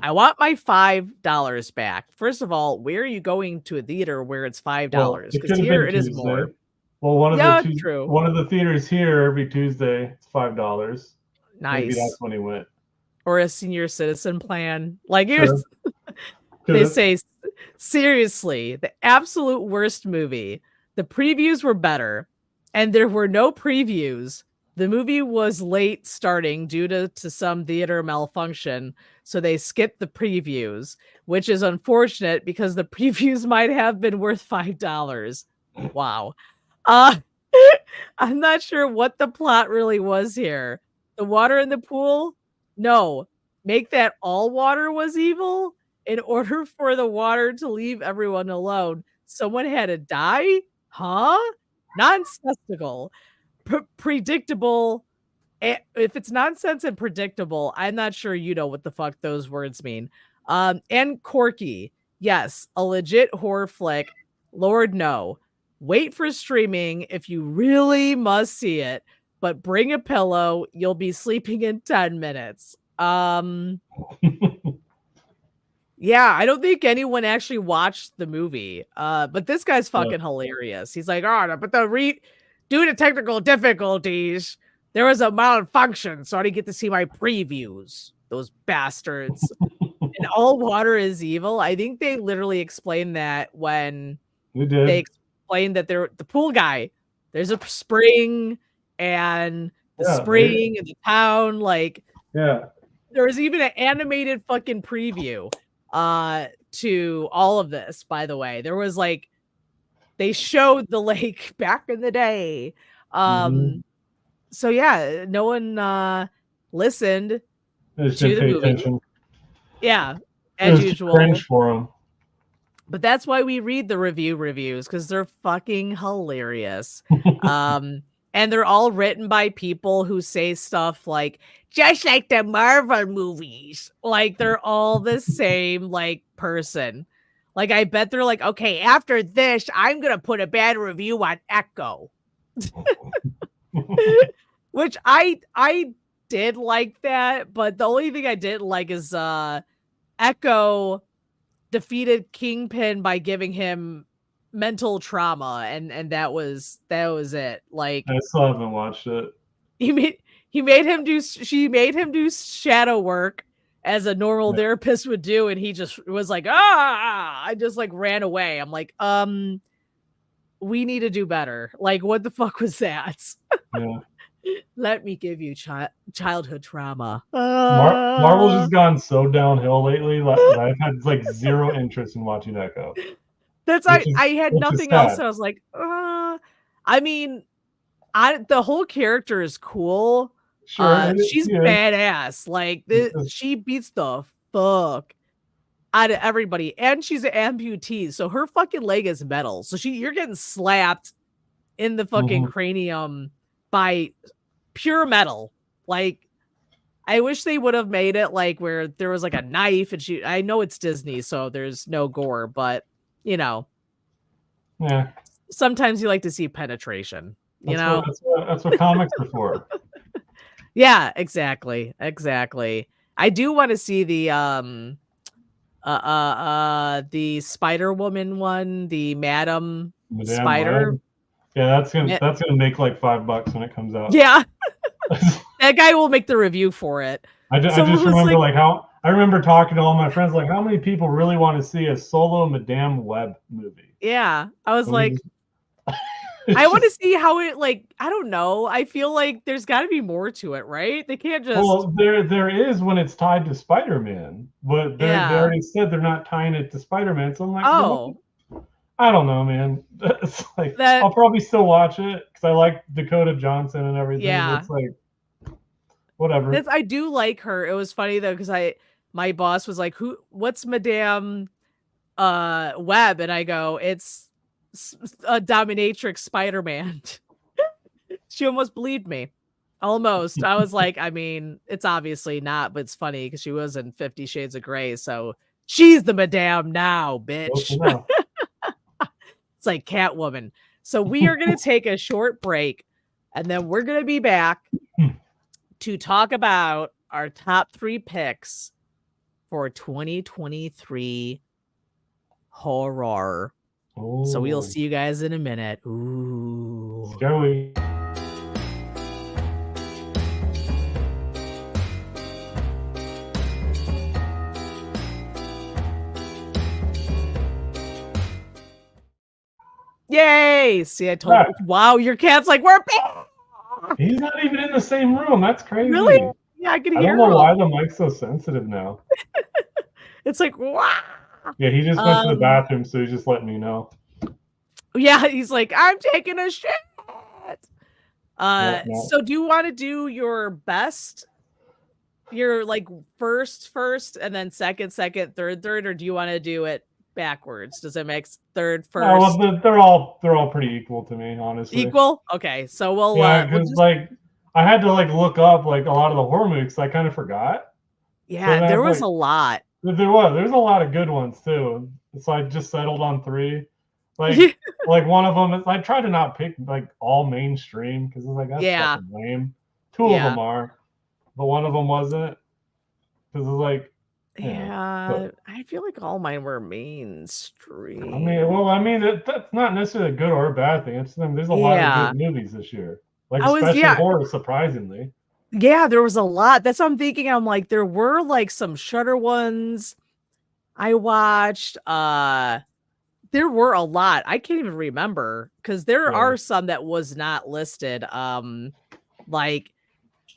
I want my $5 back. First of all, where are you going to a theater where it's $5? Because here it is more. Well, one of the theaters here every Tuesday, it's $5. Nice. Maybe that's when he went. Or a senior citizen plan. Like they say, seriously, the absolute worst movie. The previews were better, and there were no previews. The movie was late starting due to some theater malfunction, so they skipped the previews, which is unfortunate because the previews might have been worth $5. Wow. I'm not sure what the plot really was here. The water in the pool? No. Make that all water was evil? In order for the water to leave everyone alone, someone had to die? Huh? Nonsensical. Predictable. If it's nonsense and predictable, I'm not sure you know what the fuck those words mean. And Corky. Yes, a legit horror flick. Lord, no. Wait for streaming if you really must see it, but bring a pillow. You'll be sleeping in 10 minutes. Yeah, I don't think anyone actually watched the movie. But this guy's fucking hilarious. He's like, oh, but due to technical difficulties, there was a malfunction, so I didn't get to see my previews. Those bastards. And all water is evil. I think they literally explained that when they explained that they're the pool guy. There's a spring and the spring in the town. Like, there was even an animated fucking preview to all of this, by the way. There was like, they showed the lake back in the day. So yeah, no one listened to the movie. Attention. Yeah, as usual. Cringe for them. But that's why we read the reviews, because they're fucking hilarious. And they're all written by people who say stuff like, just like the Marvel movies. Like, they're all the same, like, person. Like, I bet they're like, okay, after this, I'm going to put a bad review on Echo. Which I did like that, but the only thing I didn't like is Echo defeated Kingpin by giving him mental trauma, and that was it. Like, I still haven't watched it. She made him do shadow work as a normal therapist would do, and he just was like, I just like ran away. I'm like, we need to do better. Like, what the fuck was that? Yeah. Let me give you childhood trauma. Marvel's just gone so downhill lately. Like, I've had like zero interest in watching Echo. I had nothing else. I was like, I mean, the whole character is cool. Sure, she's badass. Like, she beats the fuck out of everybody, and she's an amputee, so her fucking leg is metal. So you're getting slapped in the fucking cranium by pure metal. Like, I wish they would have made it like where there was like a knife and I know it's Disney, so there's no gore, but you know, sometimes you like to see penetration, that's what comics are for. Yeah, exactly. I do want to see the Spider-Woman one, the Madam Spider. Web. Yeah, that's gonna make like $5 when it comes out. Yeah. That guy will make the review for it. I just remember like how I remember talking to all my friends, like how many people really want to see a solo Madame Web movie? Yeah. I was like, I want to see how it, like, I don't know. I feel like there's got to be more to it, right? They can't just. Well, there is when it's tied to Spider-Man, but they already said they're not tying it to Spider-Man. So I'm like, oh, I don't know, man. It's like I'll probably still watch it because I like Dakota Johnson and everything. Yeah. It's like whatever. I do like her. It was funny though because my boss was like, what's Madame Web? And I go, it's a dominatrix Spider-Man. She almost believed me. Almost. I was like, I mean, it's obviously not, but it's funny because she was in 50 Shades of Grey, so she's the Madame now, bitch. It's like Catwoman. So we are going to take a short break, and then we're going to be back to talk about our top 3 picks for 2023 horror. Ooh. So we'll see you guys in a minute. Ooh. Scary. Yay! See, I told you. Wow, your cat's like, we're back! He's not even in the same room. That's crazy. Really? Yeah, I can hear him. I don't know why the mic's so sensitive now. It's like, wow. Yeah, he just went to the bathroom, so he's just letting me know. Yeah, he's like, I'm taking a shit. So do you want to do your best? Your like first, and then second, third, or do you want to do it backwards? Does it make third, first? Oh, well, they're all pretty equal to me, honestly. Equal? Okay, so we'll because like I had to like look up like a lot of the horror movies. I kind of forgot. Yeah, there was a lot. There's a lot of good ones too. So I just settled on 3. Like like one of them is I try to not pick like all mainstream because it's like that's fucking lame. 2 of them are, but one of them wasn't. Because it's like I feel like all mine were mainstream. I mean, that's not necessarily a good or a bad thing. It's there's a lot of good movies this year, like especially horror, surprisingly. Yeah, there was a lot. That's what I'm thinking. I'm like, there were like some Shudder ones I watched. There were a lot. I can't even remember because there are some that was not listed. Like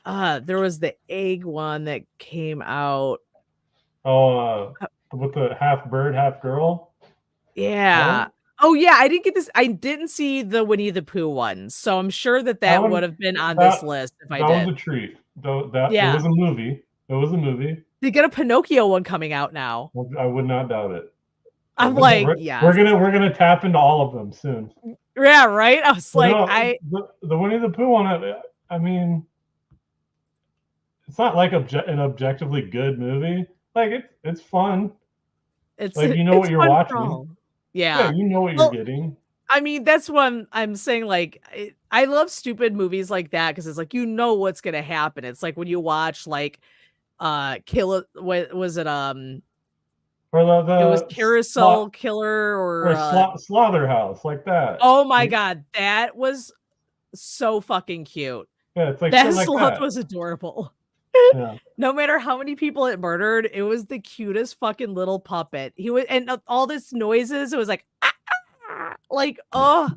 there was the egg one that came out. Oh, with the half bird, half girl. Yeah. Oh yeah, I didn't get this. I didn't see the Winnie the Pooh one, so I'm sure that would have been on this list if I did. That was a treat. It was a movie. It was a movie. They get a Pinocchio one coming out now. I would not doubt it. I'm like, we're gonna tap into all of them soon. Yeah, right. I was like, the Winnie the Pooh one. I mean, it's not like an objectively good movie. Like it's fun. It's like you know what you're watching. Yeah, you know what you're getting. I mean, that's what I'm saying. Like, I love stupid movies like that because it's like you know what's gonna happen. It's like when you watch like, Kill. What was it? Or it was Carousel Killer or Slaughterhouse, like that. Oh my god, that was so fucking cute. Yeah, it's like that like sloth was adorable. Yeah. No matter how many people it murdered, it was the cutest fucking little puppet. He was, and all this noises. It was like, like, oh,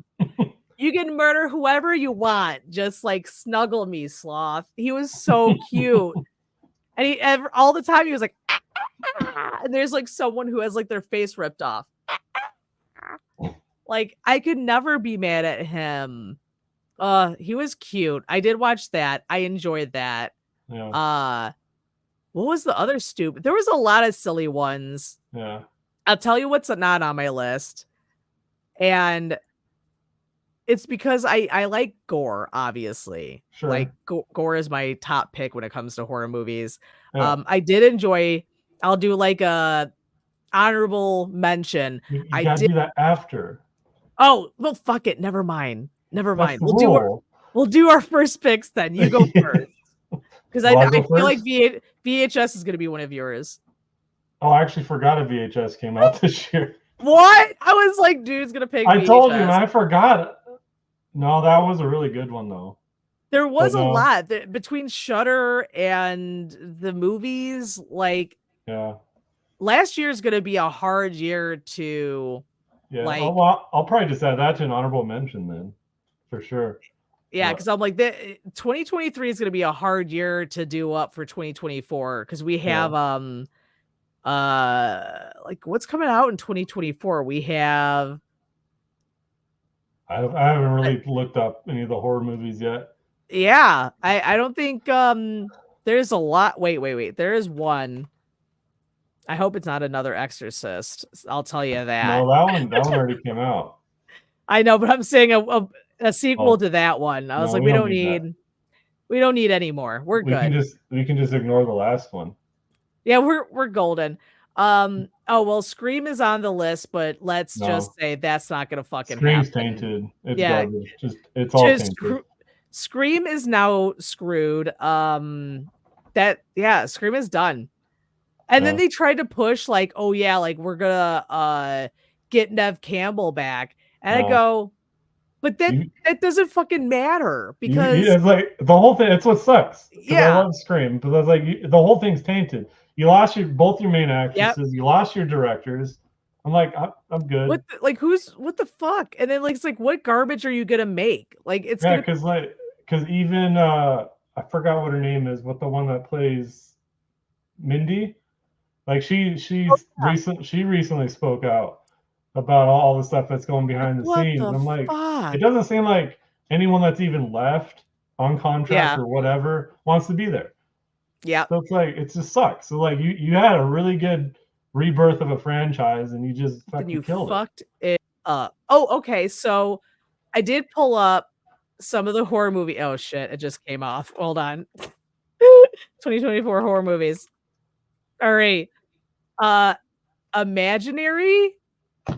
you can murder whoever you want. Just like snuggle me, sloth. He was so cute, and all the time he was like, and there's like someone who has like their face ripped off. Like I could never be mad at him. He was cute. I did watch that. I enjoyed that. Yeah. What was the other stupid? There was a lot of silly ones. Yeah. I'll tell you what's not on my list. And it's because I like gore, obviously. Sure. Like gore is my top pick when it comes to horror movies. Yeah. I did enjoy. I'll do like a honorable mention. You I gotta did. do that after. Oh well, fuck it. Never mind. Never That's mind. the rule. We'll do our first picks then. You go first. Because Well, I go feel like first? VHS is gonna be one of yours. Oh, I actually forgot a VHS came out this year. What? I was like, dude's gonna pick I VHS. told you, and I forgot. No, that was a really good one though. There was a lot between Shudder and the movies. Like, yeah, last year's gonna be a hard year to. Yeah, like, I'll probably just add that to an honorable mention then, for sure. Yeah, because I'm like, 2023 is gonna be a hard year to do up for 2024 because we have like what's coming out in 2024? We have. I haven't really looked up any of the horror movies yet. Yeah, I don't think there's a lot. Wait. There is one. I hope it's not another Exorcist. I'll tell you that. No, that one already came out. I know, but I'm saying a sequel to that one. I was like, we don't need any more. We're good. We can just ignore the last one. Yeah, we're golden. Oh well, Scream is on the list, but let's just say that's not gonna fucking Scream's happen. tainted. It's garbage. It's all tainted. Scream is now screwed. Scream is done. And then they tried to push like, oh yeah, like we're gonna get Neve Campbell back. And I go, but that doesn't fucking matter because it's like the whole thing. It's what sucks. Yeah, I love Scream, but that's like the whole thing's tainted. You lost both your main actresses. Yep. You lost your directors. I'm like, I'm good. What the fuck? And then like it's like, what garbage are you gonna make? Like it's because even I forgot what her name is. What the one that plays Mindy? Like she recently spoke out about all the stuff that's going behind the scenes. I'm like, it doesn't seem like anyone that's even left on contract or whatever wants to be there. Yeah. So it's like, it just sucks. So like you had a really good rebirth of a franchise and you just fucking killed it up. Oh, okay. So I did pull up some of the horror movie. Oh shit, it just came off. Hold on. 2024 horror movies. All right. Imaginary.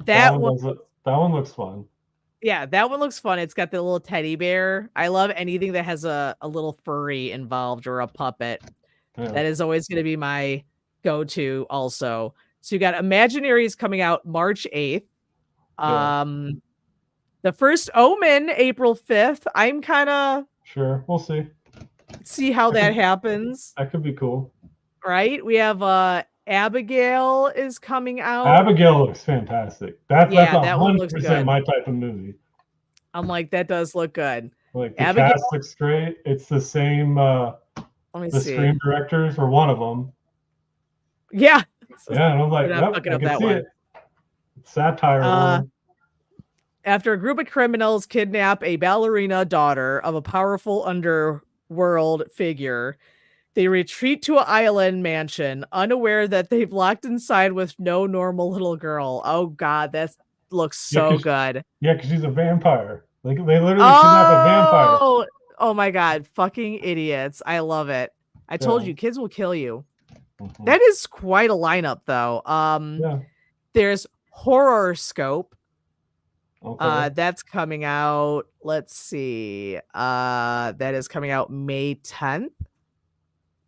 That one looks fun. Yeah, that one looks fun. It's got the little teddy bear. I love anything that has a little furry involved or a puppet. Yeah. That is always going to be my go-to also. So you got Imaginaries coming out March 8th. Yeah. The First Omen, April 5th. I'm kind of... Sure, we'll see. See how that happens. That could be cool. Right? We have Abigail is coming out. Abigail looks fantastic. That's 100% my type of movie. I'm like, that does look good. Like the cast looks great. It's the same Scream directors or one of them. Yeah. Yeah, and I'm like, I can see it. It's satire. After a group of criminals kidnap a ballerina daughter of a powerful underworld figure, they retreat to an island mansion, unaware that they've locked inside with no normal little girl. Oh God, that looks so good. Yeah, because she's a vampire. Like they literally kidnap a vampire. Oh my God, fucking idiots! I love it. I told you, kids will kill you. Mm-hmm. That is quite a lineup, though. There's Horror Scope. Okay. That's coming out. Let's see. That is coming out May 10th.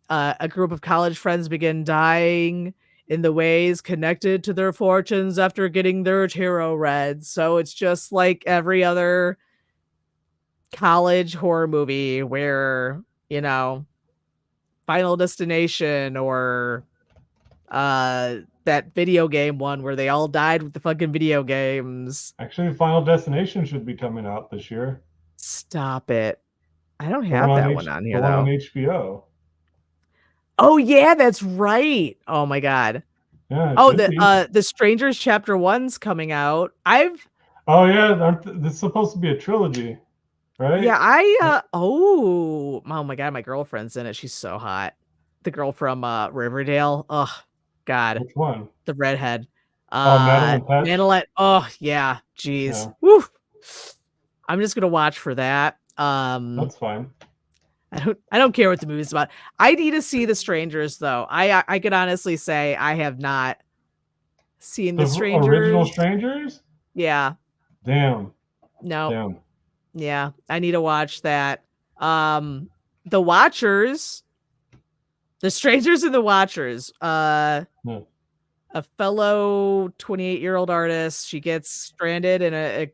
A group of college friends begin dying in the ways connected to their fortunes after getting their tarot read. So it's just like every other college horror movie where, Final Destination or that video game one where they all died with the fucking video games. Actually, Final Destination should be coming out this year. Stop it. I don't have that one on here, though. On HBO. Oh yeah, that's right. Oh my God. Yeah. The Strangers Chapter 1's coming out. Oh yeah, this is supposed to be a trilogy, right? Yeah, oh my God, my girlfriend's in it. She's so hot. The girl from Riverdale. Oh God. Which one? The redhead. Madeline Petch? Madeline. Oh yeah. Jeez. Yeah. Woo. I'm just gonna watch for that. That's fine. I don't care what the movie's about. I need to see The Strangers though. I could honestly say I have not seen The Strangers. Original Strangers? Yeah. Damn. No. Damn. Yeah, I need to watch that. The Watchers, The Strangers and the Watchers. A fellow 28-year-old artist. She gets stranded in a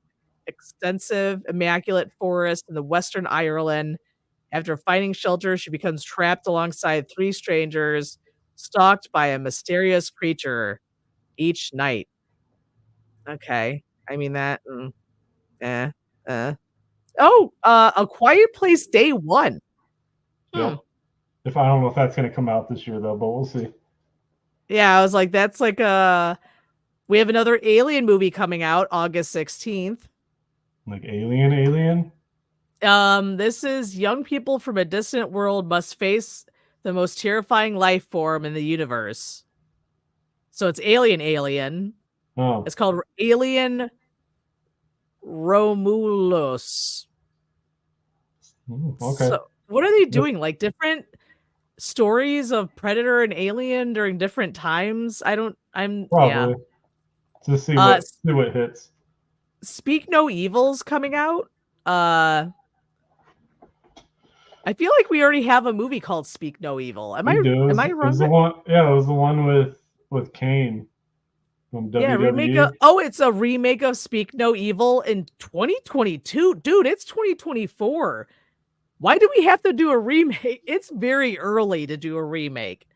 extensive, immaculate forest in the Western Ireland. After finding shelter, she becomes trapped alongside 3 strangers, stalked by a mysterious creature each night. Okay, I mean that. Oh, A Quiet Place Day 1. Yep. If I don't know if that's gonna come out this year though, but we'll see. Yeah, I was like, that's like we have another Alien movie coming out August 16th. Like Alien? This is young people from a distant world must face the most terrifying life form in the universe. So it's Alien. Oh. It's called Alien Romulus. Okay. So what are they doing? Like different stories of Predator and Alien during different times? I'm probably. Yeah. To see what hits. Speak No Evil's coming out. I feel like we already have a movie called Speak No Evil. Am I wrong? It was the one with Kane from WWE. It's a remake of Speak No Evil in 2022. Dude, it's 2024. Why do we have to do a remake? It's very early to do a remake.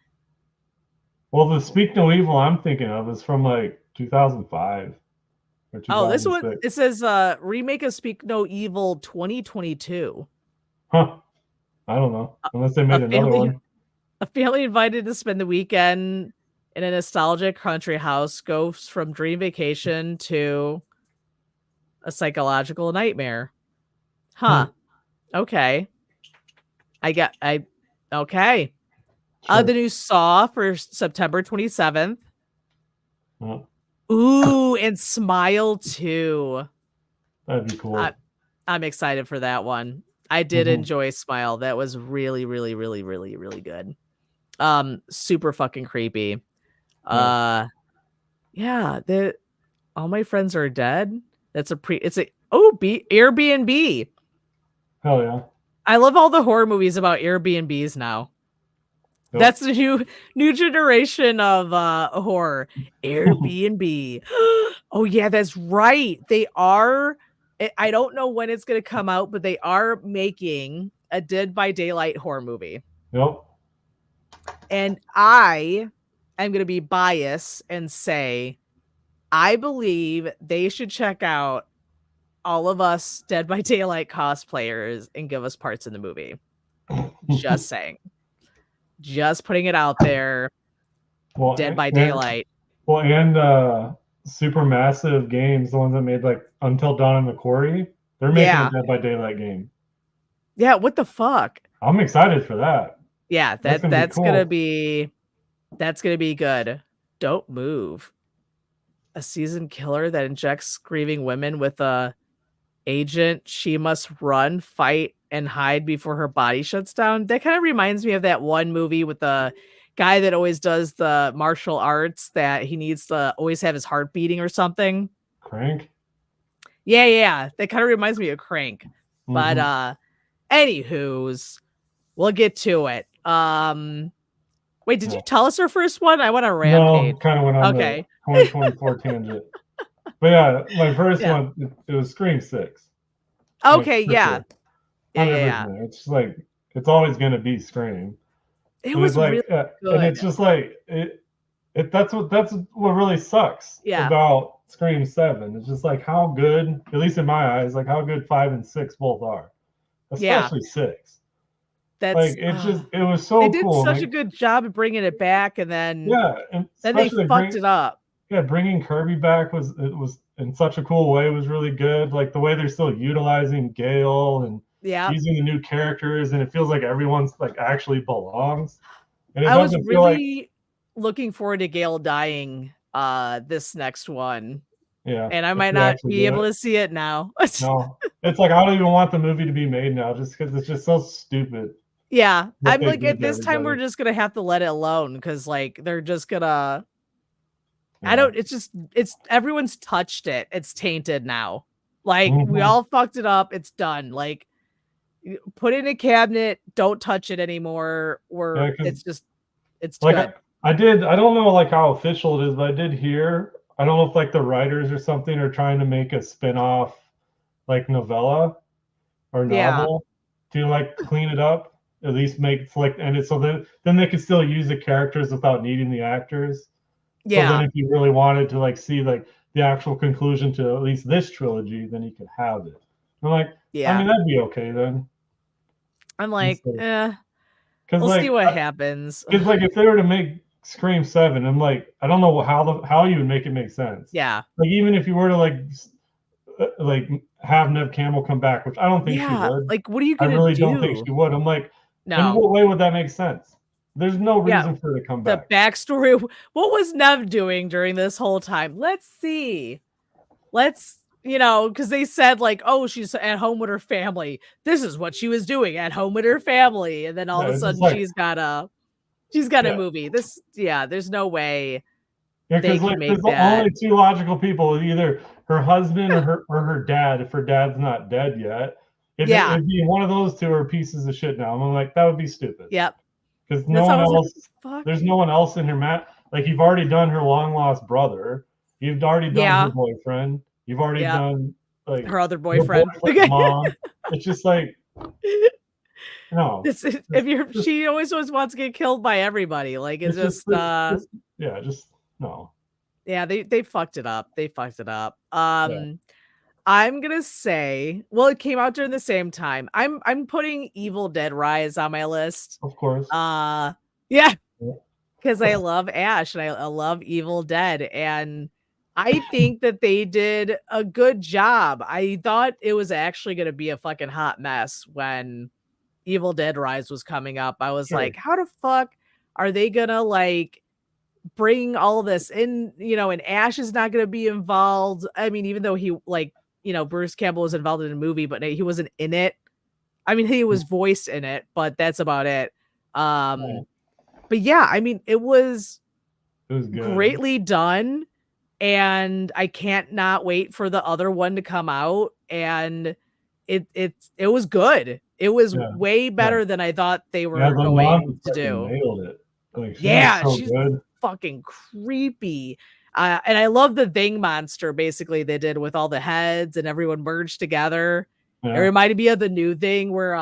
Well, the Speak No Evil I'm thinking of is from like 2005 or 2006. Oh, this one, it says remake of Speak No Evil 2022. Huh. I don't know. Unless they made another one. A family invited to spend the weekend in a nostalgic country house goes from dream vacation to a psychological nightmare. Huh. Okay. Okay. Sure. The new Saw for September 27th. Ooh, and Smile 2. That'd be cool. I'm excited for that one. I did enjoy Smile. That was really, really, really, really, really good. Super fucking creepy. Yeah, All My Friends Are Dead. It's Airbnb. Hell yeah. I love all the horror movies about Airbnbs now. Yep. That's the new generation of horror. Airbnb. Oh yeah, that's right. They are. I don't know when it's going to come out, but they are making a Dead by Daylight horror movie. Yep. And I am going to be biased and say, I believe they should check out all of us Dead by Daylight cosplayers and give us parts in the movie. Just saying. Just putting it out there. Well, Dead by Daylight. And Supermassive Games, the ones that made like Until Dawn and the Quarry, they're making a Dead by Daylight game. Yeah, what the fuck? I'm excited for that. Yeah, that's gonna be good. Don't Move. A seasoned killer that injects grieving women with a agent she must run, fight, and hide before her body shuts down. That kind of reminds me of that one movie with the guy that always does the martial arts that he needs to always have his heart beating or something. Crank? Yeah. That kind of reminds me of Crank. But anywho's, we'll get to it. Wait, did you tell us our first one? I want to rampage. No, kind of went on the 2024 tangent. But yeah, my first one, it was Scream 6. Okay, yeah. Yeah. It's just like, it's always going to be Scream. It was like, really good. And it's just like, that's what really sucks about Scream 7. It's just like how good, at least in my eyes, like how good 5 and 6 both are. Especially 6. That's like it was so cool. They did such a good job of bringing it back, and then and then they fucked it up. Yeah, bringing Kirby back was in such a cool way was really good. Like the way they're still utilizing Gale and using the new characters, and it feels like everyone's like actually belongs. And I was really looking forward to Gale dying this next one. Yeah, and I might not be able to see it now. No, It's like I don't even want the movie to be made now, just because it's just so stupid. Yeah, what I'm they like, do at to this time, we're everybody. just gonna have to let it alone because, like, they're just gonna. I Yeah. don't. It's everyone's touched it. It's tainted now. Like we Mhm. all fucked it up. It's done. Like put it in a cabinet. Don't touch it anymore. Yeah, Or because it's like good. I did, I don't know like how official it is, but I did hear, I don't know if like the writers or something are trying to make a spin-off like novella or Yeah. novel to like clean it up, at least make like end it so then they could still use the characters without needing the actors. So then Yeah. if you really wanted to like see like the actual conclusion to at least this trilogy, then you could have it. I'm like, I Yeah. mean, that'd be okay then. I'm like, Because we'll see like, what happens. because like if they were to make Scream 7, I'm like, I don't know how you would make it make sense. Yeah. Like even if you were to like have Nev Campbell come back, which I don't think she Yeah. would. Like, what are you I gonna really don't think do? she would. I'm like, in No. what way would that make sense? There's no Yeah. reason for her to come The back. backstory. What was Nev doing during this whole time? Let's see. Because they said like, oh, she's at home with her family. This is what she was doing at home with her family, and then all of Yeah, a it's just sudden like she's got a yeah, movie. There's no way yeah, they because could like make there's that. only two logical people, either her husband or her dad. If her dad's not dead yet, Yeah, it'd be one of those two are pieces of shit now. I'm like, that would be stupid yep. because no That's how one I was like, else. what the fuck? There's no one else in her mat. Like you've already done her long lost brother. You've already done her Yeah, boyfriend. You've already yeah. done like Her other her boyfriend. boyfriend's mom. It's just like no. If you're, she always wants to get killed by everybody. Like it's Just yeah, just no. yeah, they fucked it up. They fucked it up. Yeah, I'm gonna say, well, it came out during the same time. I'm putting Evil Dead Rise on my list. of course. Uh yeah, Yeah. because I love Ash and I love Evil Dead. And I think that they did a good job. I thought it was actually gonna be a fucking hot mess when Evil Dead Rise was coming up. I was Sure. like, how the fuck are they gonna like bring all this in, and Ash is not going to be involved. I mean, even though he like, Bruce Campbell was involved in a movie, but he wasn't in it. I mean, he was voiced in it, but that's about it. Yeah, But yeah, I mean, it was it was good. greatly done, and I can't not wait for the other one to come out. And it was good. It was Yeah, way yeah. better than I thought they Yeah, were the mom going to fucking do. nailed it. Like she was Yeah, so she's good. fucking creepy. And I love the thing monster basically they did with all the heads and everyone merged together. It Yeah. reminded me of the new thing where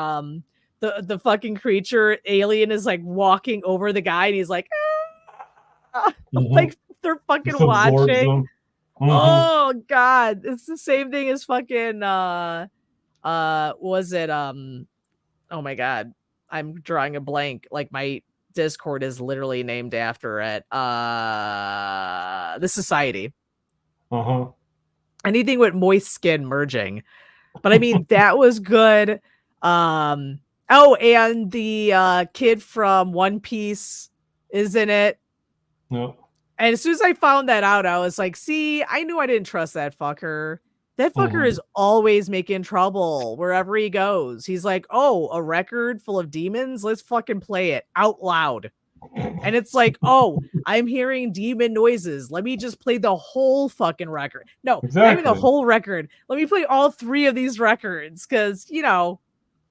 the fucking creature alien is like walking over the guy and he's like, "Ah," Mm-hmm. like they're fucking Just absorbs watching. them. Mm-hmm. Oh god, it's the same thing as fucking was it oh my god, I'm drawing a blank. Like my Discord is literally named after it. The Society. Uh-huh. Anything with moist skin merging. But I mean, that was good. Oh, and the kid from One Piece is in it. Yeah. And as soon as I found that out, I was like, see, I knew I didn't trust that fucker. That fucker Mm-hmm. is always making trouble wherever he goes. He's like, oh, a record full of demons? Let's fucking play it out loud. And it's like, oh, I'm hearing demon noises. Let me just play the whole fucking record. No, not even the Exactly. whole record. Let me play all three of these records because,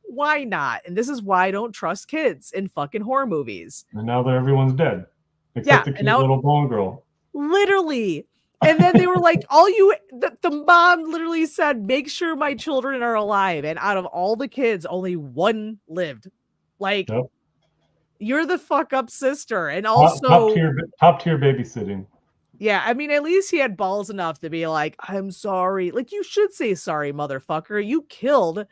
why not? And this is why I don't trust kids in fucking horror movies. And now that everyone's dead. Yeah, Except the and cute now little blonde girl. literally. And then they were like, the mom literally said, make sure my children are alive. And out of all the kids, only one lived. Like, Yep. you're the fuck up sister. And Top, also, top tier babysitting. yeah, I mean, at least he had balls enough to be like, I'm sorry. Like, you should say sorry, motherfucker. You killed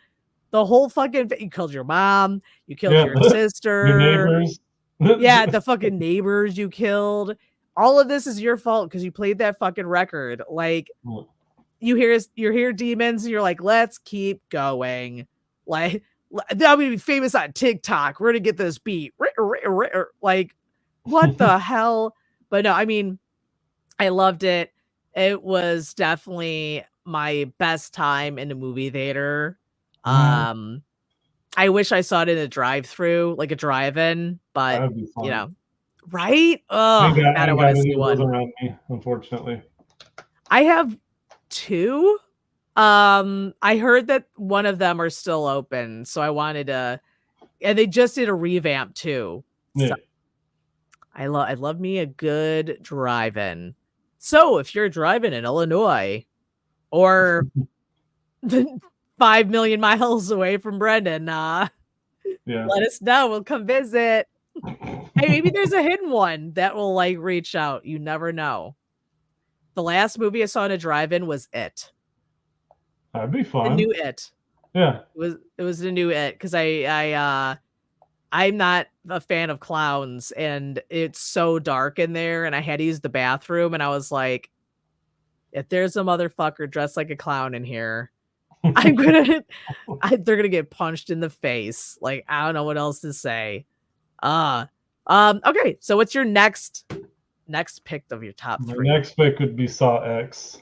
the whole fucking, you killed your mom. You killed Yeah. your Your sister. neighbors. Yeah, the fucking neighbors you killed. All of this is your fault because you played that fucking record. Like, you hear demons and you're like, let's keep going. Like, I'm gonna be famous on TikTok. We're gonna get this beat. Like, what the hell? But no, I mean, I loved it. It was definitely my best time in a movie theater. I wish I saw it in a drive-through, like a drive-in, but That'd be fun. Right? I Oh, God, I ain't want got to any see of those one. around me, unfortunately. I have 2. I heard that one of them are still open, so I wanted to, and they just did a revamp too. So Yeah. I love me a good drive-in. So if you're driving in Illinois or 5 million miles away from Brendan, Yeah. let us know. We'll come visit. Hey, maybe there's a hidden one that will like reach out. You never know. The last movie I saw in a drive-in was It. That'd be The fun. new It. Yeah. It was the new It because I'm not a fan of clowns and it's so dark in there and I had to use the bathroom and I was like, if there's a motherfucker dressed like a clown in here, I'm gonna they're gonna get punched in the face. Like, I don't know what else to say. Okay, so what's your next pick of your top My 3? next pick would be Saw X.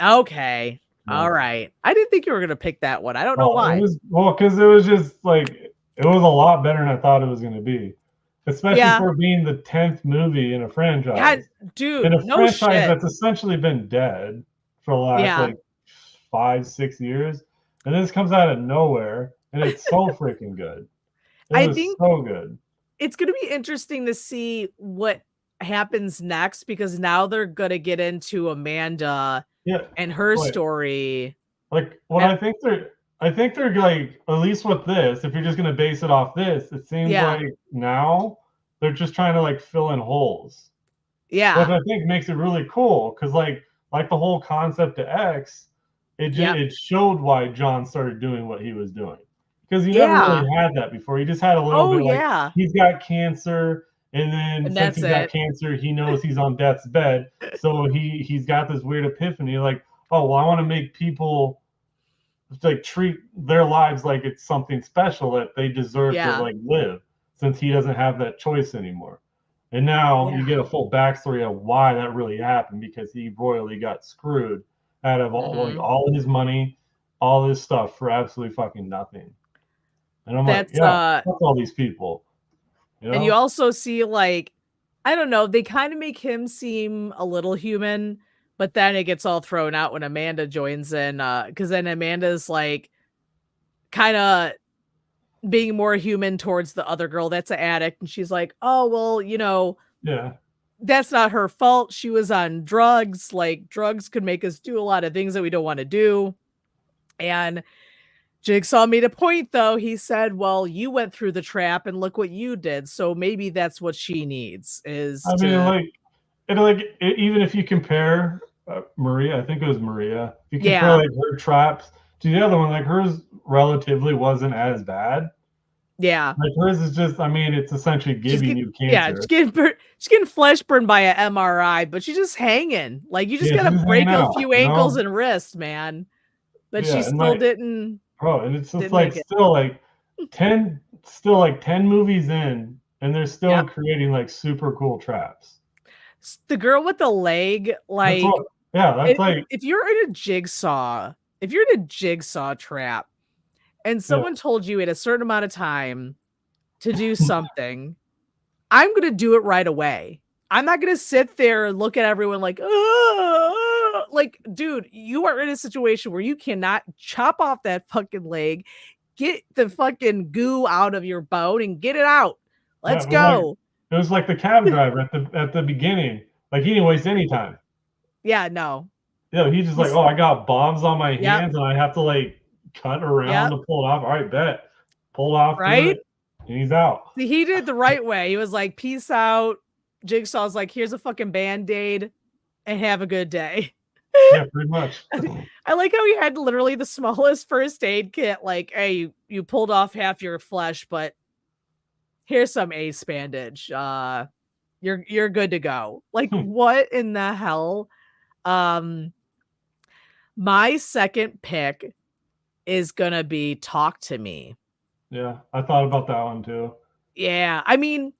Okay. Yeah. All right. I didn't think you were gonna pick that one. I don't know Well, why. because it was just like it was a lot better than I thought it was going to be, especially Yeah. for being the 10th movie in a Yeah, franchise, in dude, a no franchise shit. that's essentially been dead for the last Yeah. like 5-6 years, and this comes out of nowhere, and it's so freaking good. It I was think so good. it's gonna be interesting to see what happens next because now they're gonna get into Amanda Yeah, and her like story. like what And I think they're like, at least with this, if you're just gonna base it off this, it seems yeah, like now they're just trying to like fill in holes. Which yeah, I think makes it really cool because like the whole concept of X, yep, it showed why John started doing what he was doing because he never really yeah. had that before. He just had a little Oh bit like yeah. he's got cancer, and then And since that's he's got it. cancer, he knows he's on death's bed, so he's got this weird epiphany like, oh well, I want to make people like treat their lives like it's something special that they deserve to Yeah. like live since he doesn't have that choice anymore. And now you Yeah. get a full backstory of why that really happened because he royally got screwed out of Mhm. all his money, all this stuff for absolutely fucking nothing. And I'm like, That's yeah, fuck all these people, you and you know? also see like I don't know, they kind of make him seem a little human, but then it gets all thrown out when Amanda joins in cuz then Amanda's like kind of being more human towards the other girl that's an addict and she's like, "Oh, well, Yeah, that's not her fault. She was on drugs. Like drugs could make us do a lot of things that we don't want to do." And Jigsaw made a point though. He said, "Well, you went through the trap and look what you did. So maybe that's what she needs is I mean, to." even if you compare Maria, I think it was Maria. If you compare Yeah. like her traps to the other one, like hers relatively wasn't as bad. Yeah. Like hers is just, I mean, it's essentially She's giving getting you yeah, cancer. she's getting flesh burned by a MRI, but she's just hanging. Like you just Yeah, she's gotta just hanging break a out, few you ankles know? and wrists, man. But she Yeah, and still like, didn't bro, and it's just didn't like make it. still like 10 movies in, and they're still Yep. creating like super cool traps. The girl with the leg, That's like what, yeah, that's like, if you're in a jigsaw, if you're in a jigsaw trap and yeah, someone told you in a certain amount of time to do something, I'm gonna do it right away. I'm not gonna sit there and look at everyone like, "Ah," like, dude, you are in a situation where you cannot chop off that fucking leg, get the fucking goo out of your bone and get it out. yeah, Let's but like, go. it was like the cab driver at the beginning. Like he didn't waste any time. Yeah, no. You know, he's just like, He's oh, I got bombs on my yep, hands and I have to like cut around yep, to pull it off. All right, bet. Pull off, do right? it, and he's out. See, he did it the right way. He was like, "Peace out." Jigsaw's like, "Here's a fucking Band-Aid and have a good day." Yeah, pretty much. I like how he had literally the smallest first aid kit. Like, hey, you pulled off half your flesh, but here's some ace bandage. You're good to go. Like, what in the hell? Um, my second pick is gonna be Talk to Me. Yeah, I thought about that one too. Yeah, I mean,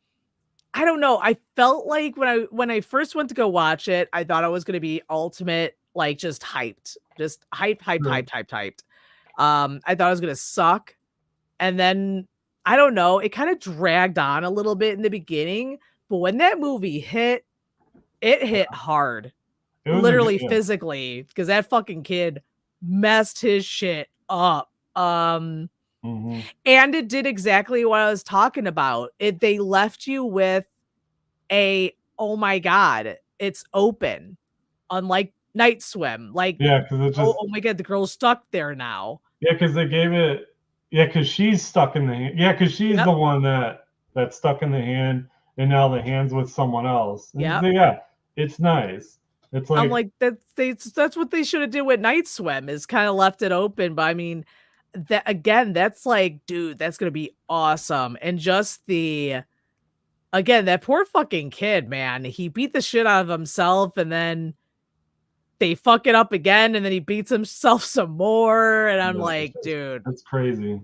I don't know. I felt like when I first went to go watch it, I thought I was gonna be ultimate, like just hyped. Just hyped. Right. I thought it was gonna suck, and then I don't know, it kind of dragged on a little bit in the beginning, but when that movie hit, it hit hard, It was a good, literally yeah. physically, because that fucking kid messed his shit up. And it did exactly what I was talking about. They left you with oh my god, it's open, unlike Night Swim. Like, Yeah, because it just, oh my god, the girl's stuck there now. yeah, because they gave it, yeah, because she's stuck in the hand. Yeah, because she's Yep. the one that's stuck in the hand, and now the hand's with someone else. And Yep. so, yeah, it's nice. It's I'm like, like, that's what they should have did with Night Swim, is kind of left it open. But I mean, that again, that's like, dude, that's gonna be awesome. And just again, that poor fucking kid, man. He beat the shit out of himself, and then they fuck it up again, and then he beats himself some more. And I'm yeah, like, dude, it's crazy.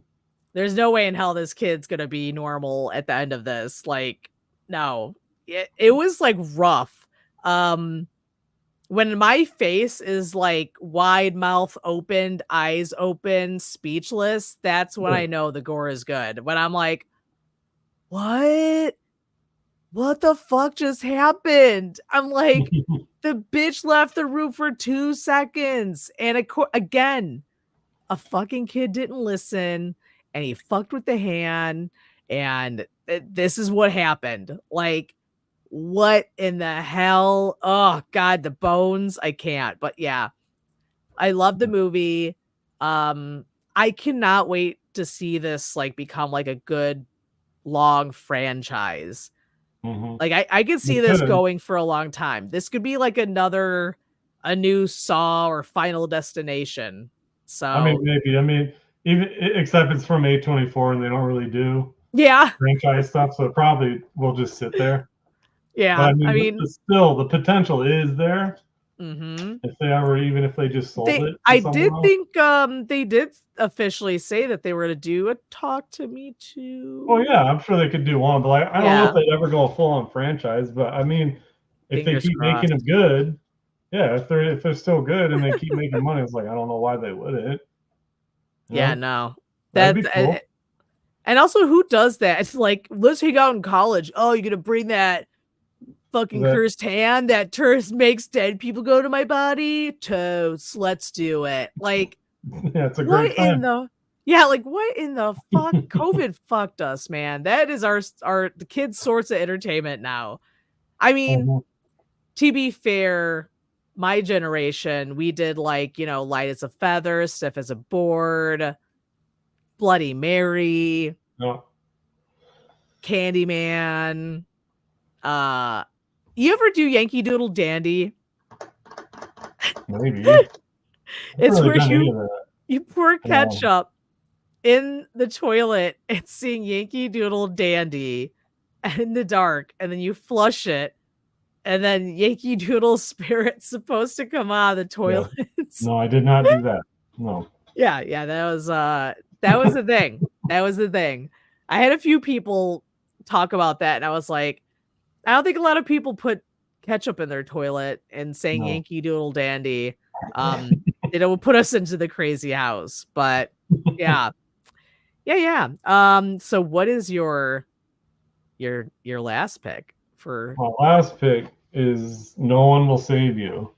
there's no way in hell this kid's gonna be normal at the end of this. Like, no. It was like rough. When my face is like wide mouth opened, eyes open, speechless, that's when I know the gore is good. When I'm like, what? What the fuck just happened? I'm like, the bitch left the room for 2 seconds. And again, a fucking kid didn't listen, and he fucked with the hand, and this is what happened. Like, what in the hell? Oh god, the bones. I can't. But yeah, I love the movie. I cannot wait to see this like become like a good long franchise. Like, I could see this going for a long time. This could be like a new Saw or Final Destination. So I mean, maybe. I mean, even except it's from A24 and they don't really do yeah, franchise stuff, so it probably will just sit there. But yeah. I I mean, mean, still, the potential is there. mm-hmm. Even if they just sold it to I someone did else. think they did officially say that they were to do a Talk to Me Too. Well, yeah, I'm sure they could do one, but like, I don't know if they'd ever go full on franchise. But I mean, if they Fingers keep making them crossed. good, yeah, if they're still good and they keep making money, it's like I don't know why they wouldn't. Yeah, no. That'd be cool. And also, who does that? It's like, let's hang out in college. Oh, you're gonna bring that fucking cursed hand that makes dead people go to my body? Totes, let's do it. Like, yeah, it's a what great time. like what in the fuck? COVID fucked us, man. That is the kids' sorts of entertainment now. I mean, to be fair, my generation, we did like, Light as a Feather, Stiff as a Board, Bloody Mary, Candyman. You ever do Yankee Doodle Dandy? Maybe. It's where you pour ketchup in the toilet and sing Yankee Doodle Dandy in the dark, and then you flush it, and then Yankee Doodle Spirit's supposed to come out of the toilet. Yeah. No, I did not do that. No. Yeah, that was the thing. That was the thing. I had a few people talk about that, and I was like, I don't think a lot of people put ketchup in their toilet and sang Yankee Doodle Dandy. It would put us into the crazy house. But yeah. So what is your last pick for? My last pick is No One Will Save You.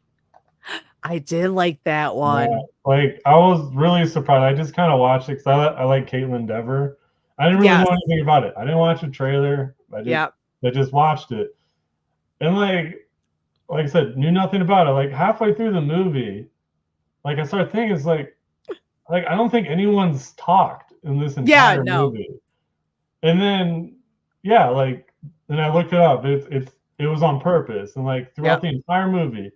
I did like that one. Yeah, like, I was really surprised. I just kind of watched it because I like Caitlin Dever. I didn't really know anything about it. I didn't watch a trailer. I just watched it. And like I said, knew nothing about it. Like halfway through the movie, like I started thinking, it's like I don't think anyone's talked in this entire movie. And then then I looked it up. It was on purpose. And like throughout the entire movie,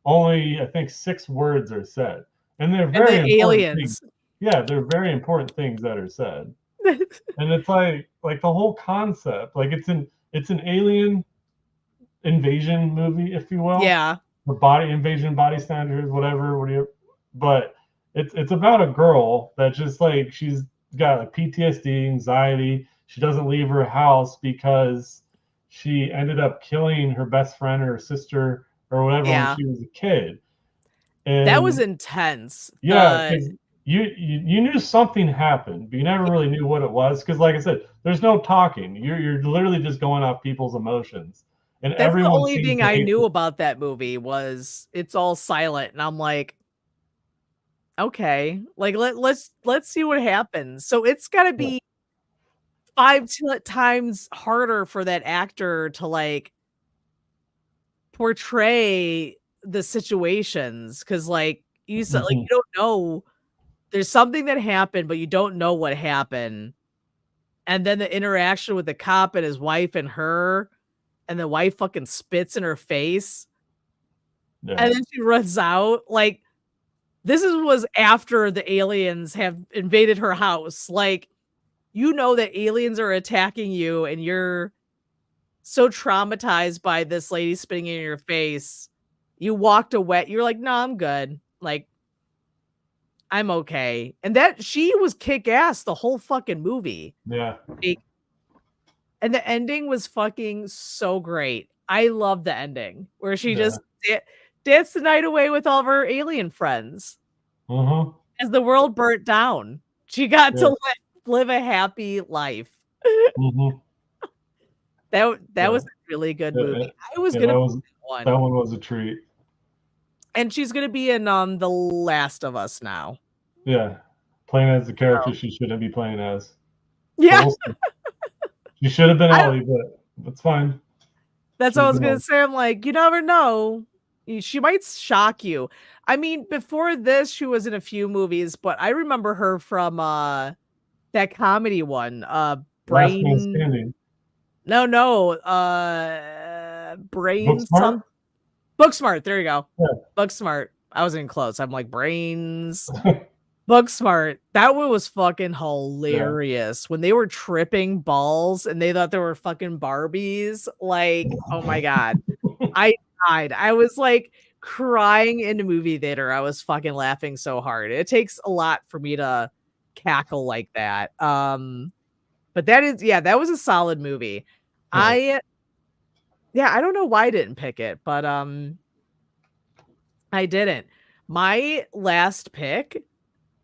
only I think 6 words are said. And they're very important aliens. things. Yeah, they're very important things that are said. And it's like the whole concept, like it's an alien invasion movie, if you will. Yeah. The body invasion, body snatchers, whatever. But it's about a girl that just like she's got like PTSD, anxiety. She doesn't leave her house because she ended up killing her best friend or her sister or whatever when she was a kid. That was And intense. yeah, because you knew something happened, but you never really knew what it was. Because, like I said, there's no talking. You're literally just going off people's emotions, and That's the everyone only seems thing to I hate knew it. about that movie was it's all silent, and I'm like, okay, like let's see what happens. So it's gotta Yeah. be 5 times harder for that actor to like portray the situations because like you said, like Mhm. you don't know there's something that happened, but you don't know what happened. And then the interaction with the cop and his wife and her, and the wife fucking spits in her face, and Yeah. then she runs out. Like, was after the aliens have invaded her house. Like, you know that aliens are attacking you, and you're so traumatized by this lady spitting in your face. You walked away. You're like, no, I'm good. Like, I'm okay. And that she was kick ass the whole fucking movie. Yeah. Like, and the ending was fucking so great. I love the ending where she Yeah. just danced the night away with all of her alien friends Uh-huh. as the world burnt down. She got to Yeah. live a happy life. Mhm. That Yeah. was a really good Yeah, movie. I was yeah, gonna be in that one, one was a treat. and she's gonna be in The Last of Us now. Yeah. Playing as the character So she shouldn't be playing as. But yeah, we'll see. She should have been I don't Ellie, but that's fine. that's Should what I have was been gonna Ellie. say. I'm like, you never know. She might shock you. I mean, before this, she was in a few movies, but I remember her from that comedy one, Last Man Brain Standing. no, Brain some Booksmart? Booksmart, there you go. Yeah. Booksmart. I was in close. I'm like Brains Booksmart. That one was fucking Yeah. hilarious when they were tripping balls and they thought they were fucking Barbies. Like, oh my god. I died. I was like crying in the movie theater. I was fucking laughing so hard. It takes a lot for me to cackle like that. But that was a solid movie. Yeah. I Yeah, I don't know why I didn't pick it, but I didn't. My last pick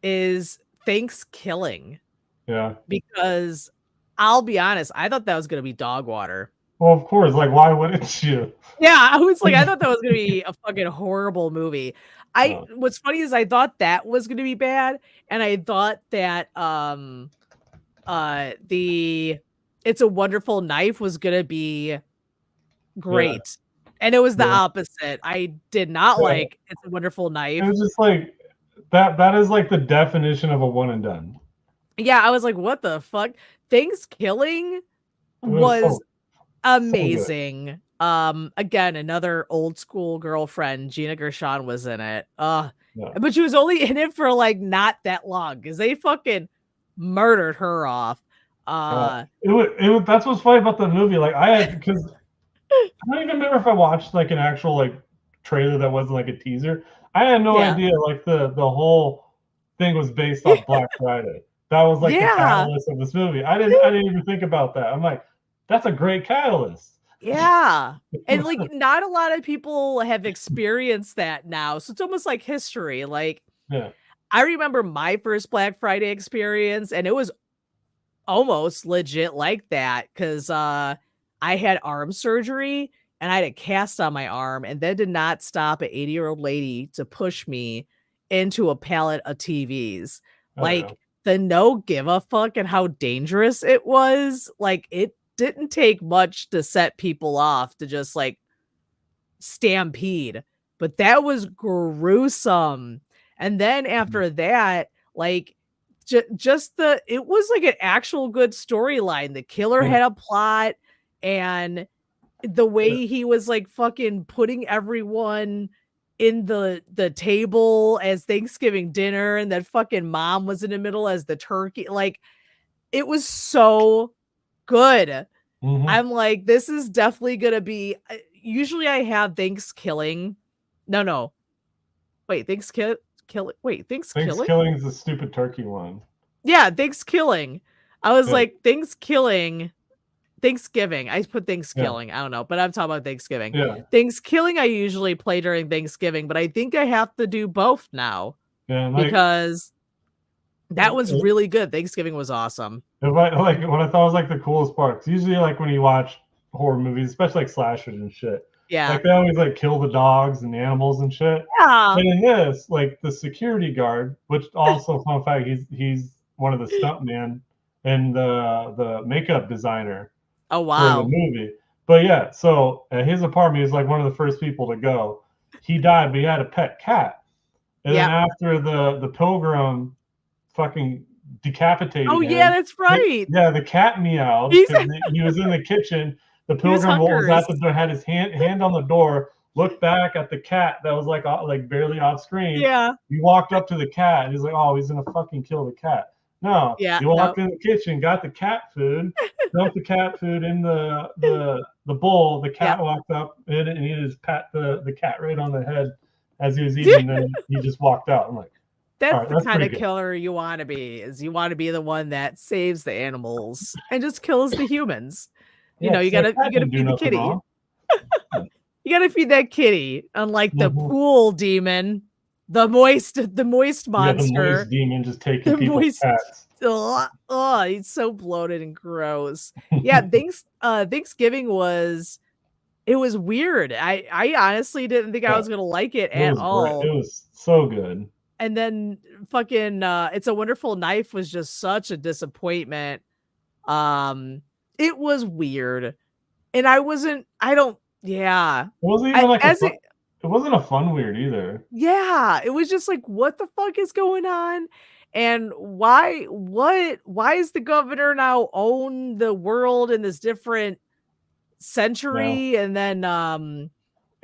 is Thanksgiving Yeah. because I'll be honest, I thought that was gonna be dog water. Well, of course, like, why wouldn't you? Yeah, I was like, I thought that was gonna be a fucking horrible movie. I Oh, What's funny is I thought that was gonna be bad, and I thought that the It's a Wonderful Knife was gonna be yeah, great. And it was the yeah, opposite. I did not yeah. like It's a Wonderful It Knife. was just like that is like the definition of a one and done. Yeah, I was like, "What the fuck?" Thanksgiving It was was so good. amazing. Again, another old school girlfriend, Gina Gershon was in it. Yeah. But she was only in it for, like, not that long because they fucking murdered her off. Uh, It was that's what's funny about the movie. Like I had because I don't even remember if I watched like an actual like trailer that wasn't like a teaser. I had no yeah. idea like the whole thing was based off Black Friday. That was like the Yeah. catalyst of this movie. I didn't even think about that. I'm like, that's a great catalyst. Yeah. And, like, not a lot of people have experienced that now, so it's almost like history. Like, Yeah. I remember my first Black Friday experience, and it was almost legit like that because I had arm surgery and I had a cast on my arm, and that did not stop an 80-year-old lady to push me into a pallet of TVs. Oh yeah. Like, the no give a fuck and how dangerous it was, like, it didn't take much to set people off to just, like, stampede, but that was gruesome. And then Mhm. after that, like just the it was like an actual good storyline. The killer Yeah. had a plot and the way he was like fucking putting everyone in the table as Thanksgiving dinner and that fucking mom was in the middle as the turkey. Like it was so good. Mhm. I'm like, this is definitely gonna be usually I have Thanksgiving. No, no. Wait, Thanksgiving? Thanksgiving's the stupid turkey one. Yeah, Thanksgiving. I was Yeah. like, Thanksgiving. Thanksgiving. I put Thanksgiving. Yeah. I don't know, but I'm talking about Thanksgiving. Yeah. Thanksgiving I usually play during Thanksgiving, but I think I have to do both now Yeah, and because that was it, really good. Thanksgiving was awesome. if I like what I thought was like the coolest part, 'cause usually like when you watch horror movies, especially like slashers and shit, Yeah. like they always like kill the dogs and the animals and shit. Yeah. And in this, like the security guard, which also fun fact, he's one of the stuntmen and the makeup designer Oh for the wow. movie. But yeah, so at his apartment, he was like one of the first people to go. He died, but he had a pet cat. And then after the pilgrim fucking decapitated Oh him, yeah, that's right. the cat meowed because he was in the kitchen. The pilgrim was at the door, had his hand on the door, looked back at the cat that was like barely off screen. Yeah. He walked up to the cat and he's like, "Oh, he's gonna fucking kill the cat." No, he walked in the kitchen, got the cat food, dumped the cat food in the bowl. The cat walked up in it and he just pat the cat right on the head as he was eating. And then he just walked out. I'm like, that's the kind of killer you want to be. Is you want to be the one that saves the animals and just kills the humans. You know, you gotta feed the kitty. You gotta feed that kitty. Unlike the pool demon, the moist monster. The moist demon just taking people's cats. Oh, he's so bloated and gross. Yeah, Thanksgiving was weird. I honestly didn't think I was gonna like it at all. It was so good. And then fucking It's a Wonderful Knife was just such a disappointment. It was weird. And it wasn't even it wasn't a fun weird either. Yeah, it was just like, what the fuck is going on? And why is the governor now own the world in this different century? And then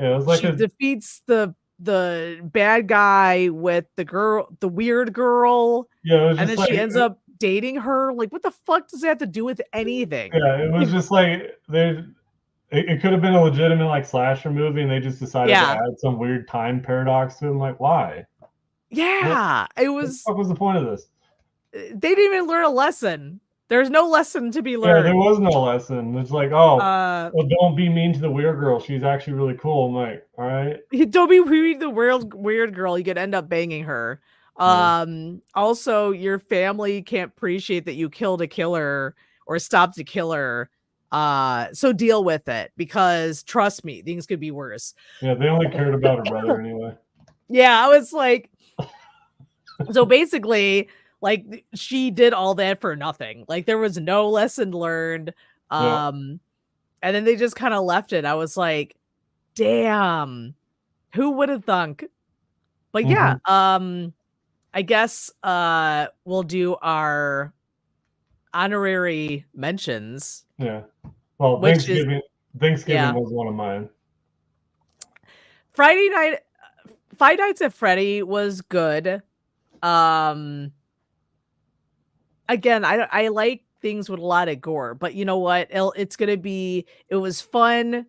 it was like she defeats the bad guy with the weird girl. Yeah, and then she ends up dating her. Like, what the fuck does that have to do with anything? Yeah, it was just like it could have been a legitimate like slasher movie, and they just decided to add some weird time paradox to it. I'm like, why? Yeah, it was. What was the point of this? They didn't even learn a lesson. There's no lesson to be learned. Yeah, there was no lesson. It's like, well, don't be mean to the weird girl. She's actually really cool. I'm like, all right. Don't be mean to the weird girl. You could end up banging her. Also, your family can't appreciate that you killed a killer or stopped a killer. So deal with it, because trust me, things could be worse. Yeah, they only cared about her brother anyway. Yeah, I was like, so basically, like, she did all that for nothing. Like, there was no lesson learned. And then they just kind of left it. I was like, damn, who would have thunk? But yeah, I guess we'll do our honorary mentions. Yeah. Well, Thanksgiving was one of mine. Five Nights at Freddy was good. Again, I like things with a lot of gore, but you know what? It was fun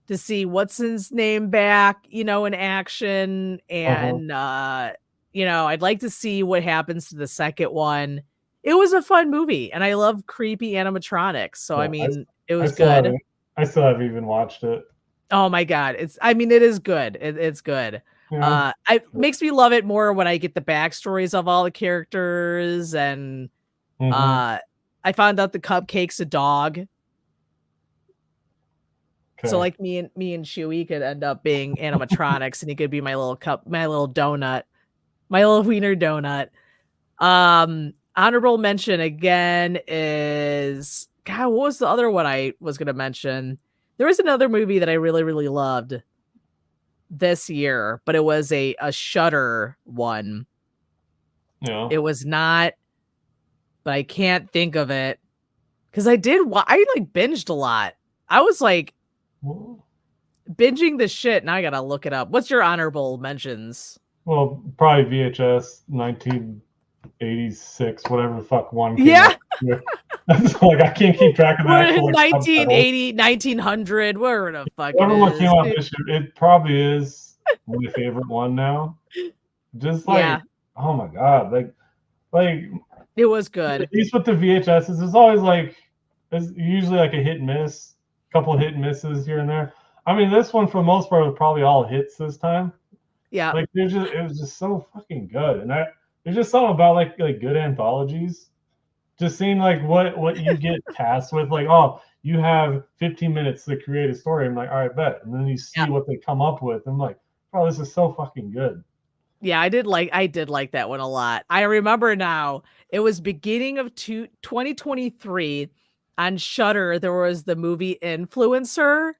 to see what's his name back, in action. And I'd like to see what happens to the second one. It was a fun movie, and I love creepy animatronics. So it was good. I still haven't even watched it. Oh my god, it is good. It's good. Yeah. It makes me love it more when I get the backstories of all the characters. And I found out the Cupcake's a dog. Okay. So like me and Chewie could end up being animatronics, and he could be my little donut, my little wiener donut. Honorable mention again is, God, what was the other one I was going to mention? There was another movie that I really, really loved this year, but it was a Shudder one. Yeah. It was not, but I can't think of it. Because I binged a lot. I was like binging the shit. Now I got to look it up. What's your honorable mentions? Well, probably VHS 1986, whatever the fuck one came yeah. Like, I can't keep track of that. 1980, 1900, whatever the fuck it came out this year. It probably is my favorite one now. Just like, oh my god, like it was good. At least with the VHSs, there's always like It's usually like a hit and miss, couple of hit and misses here and there. I mean, this one for the most part was probably all hits this time. Yeah. Like it was just so fucking good, and there's just something about like good anthologies. Just seeing like what you get tasked with, like, oh, you have 15 minutes to create a story. I'm like, all right, bet, and then you see what they come up with. I'm like, bro, this is so fucking good. Yeah, I did like that one a lot. I remember now, it was beginning of 2023 on Shudder, there was the movie Influencer. Yeah,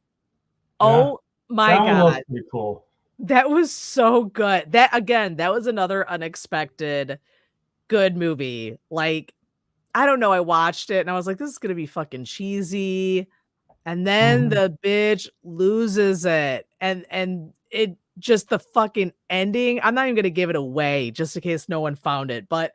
Oh my that one was god. pretty cool. That was so good. That again, that was another unexpected good movie. Like, I don't know, I watched it and I was like, this is gonna be fucking cheesy. And then the bitch loses it. And it just the fucking ending. I'm not even gonna give it away just in case no one found it. But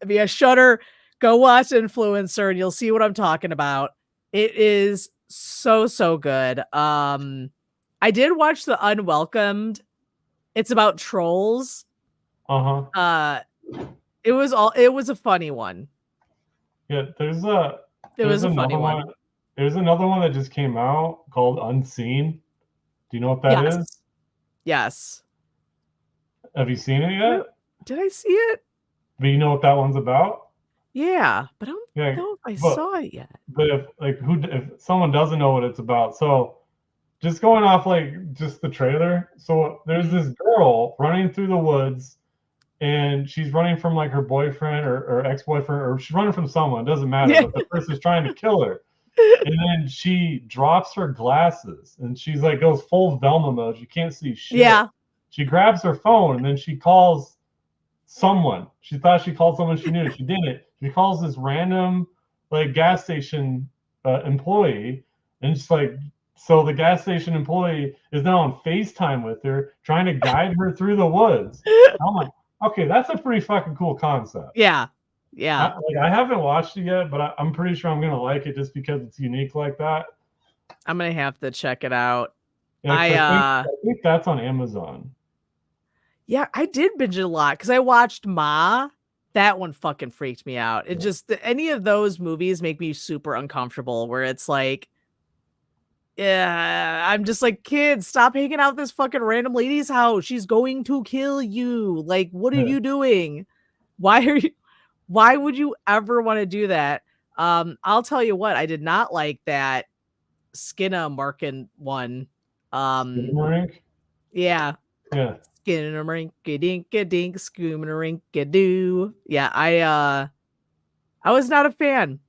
if you Shudder, go watch Influencer and you'll see what I'm talking about. It is so good. I did watch The Unwelcomed. It's about trolls. Uh-huh. It was a funny one. Yeah, It was a funny another one. one. There's another one that just came out called Unseen. Do you know what that is? Yes. Yes. Have you seen it yet? Did I see it? But you know what that one's about? Yeah, but I don't know if I saw it yet. But if someone doesn't know what it's about, so just going off like just the trailer. So there's this girl running through the woods, and she's running from like her boyfriend or ex-boyfriend, or she's running from someone. It doesn't matter. But the person's trying to kill her, and then she drops her glasses, and she's like goes full Velma mode. You can't see shit. Yeah. She grabs her phone, and then she calls someone. She thought she called someone she knew. She didn't. She calls this random like gas station employee, and it's like, so the gas station employee is now on FaceTime with her, trying to guide her through the woods. I'm like, okay, that's a pretty fucking cool concept. Yeah. Yeah. I haven't watched it yet, but I'm pretty sure I'm gonna like it just because it's unique like that. I'm gonna have to check it out. Yeah, I think that's on Amazon. Yeah, I did binge it a lot because I watched Ma. That one fucking freaked me out. It just any of those movies make me super uncomfortable where it's like, yeah, I'm just like, kids, stop hanging out this fucking random lady's house. She's going to kill you. Like, what are you doing? Why would you ever want to do that? I'll tell you what, I did not like that Skinnamarink one. Skinnamarink? Yeah. Yeah. Skinnamarink-a-dink-a-dink, scoomarinka-doo. Yeah, I was not a fan.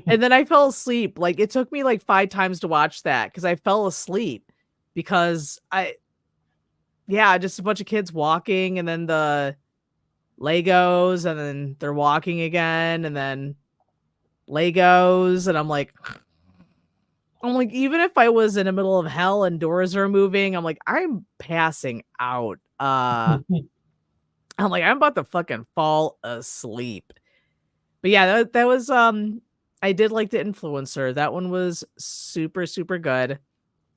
And then I fell asleep. Like, it took me like 5 times to watch that because I fell asleep because just a bunch of kids walking and then the Legos and then they're walking again and then Legos and I'm like, even if I was in the middle of hell and doors are moving, I'm like, I'm passing out. I'm like, I'm about to fucking fall asleep. But yeah, that was I did like The Influencer. That one was super good.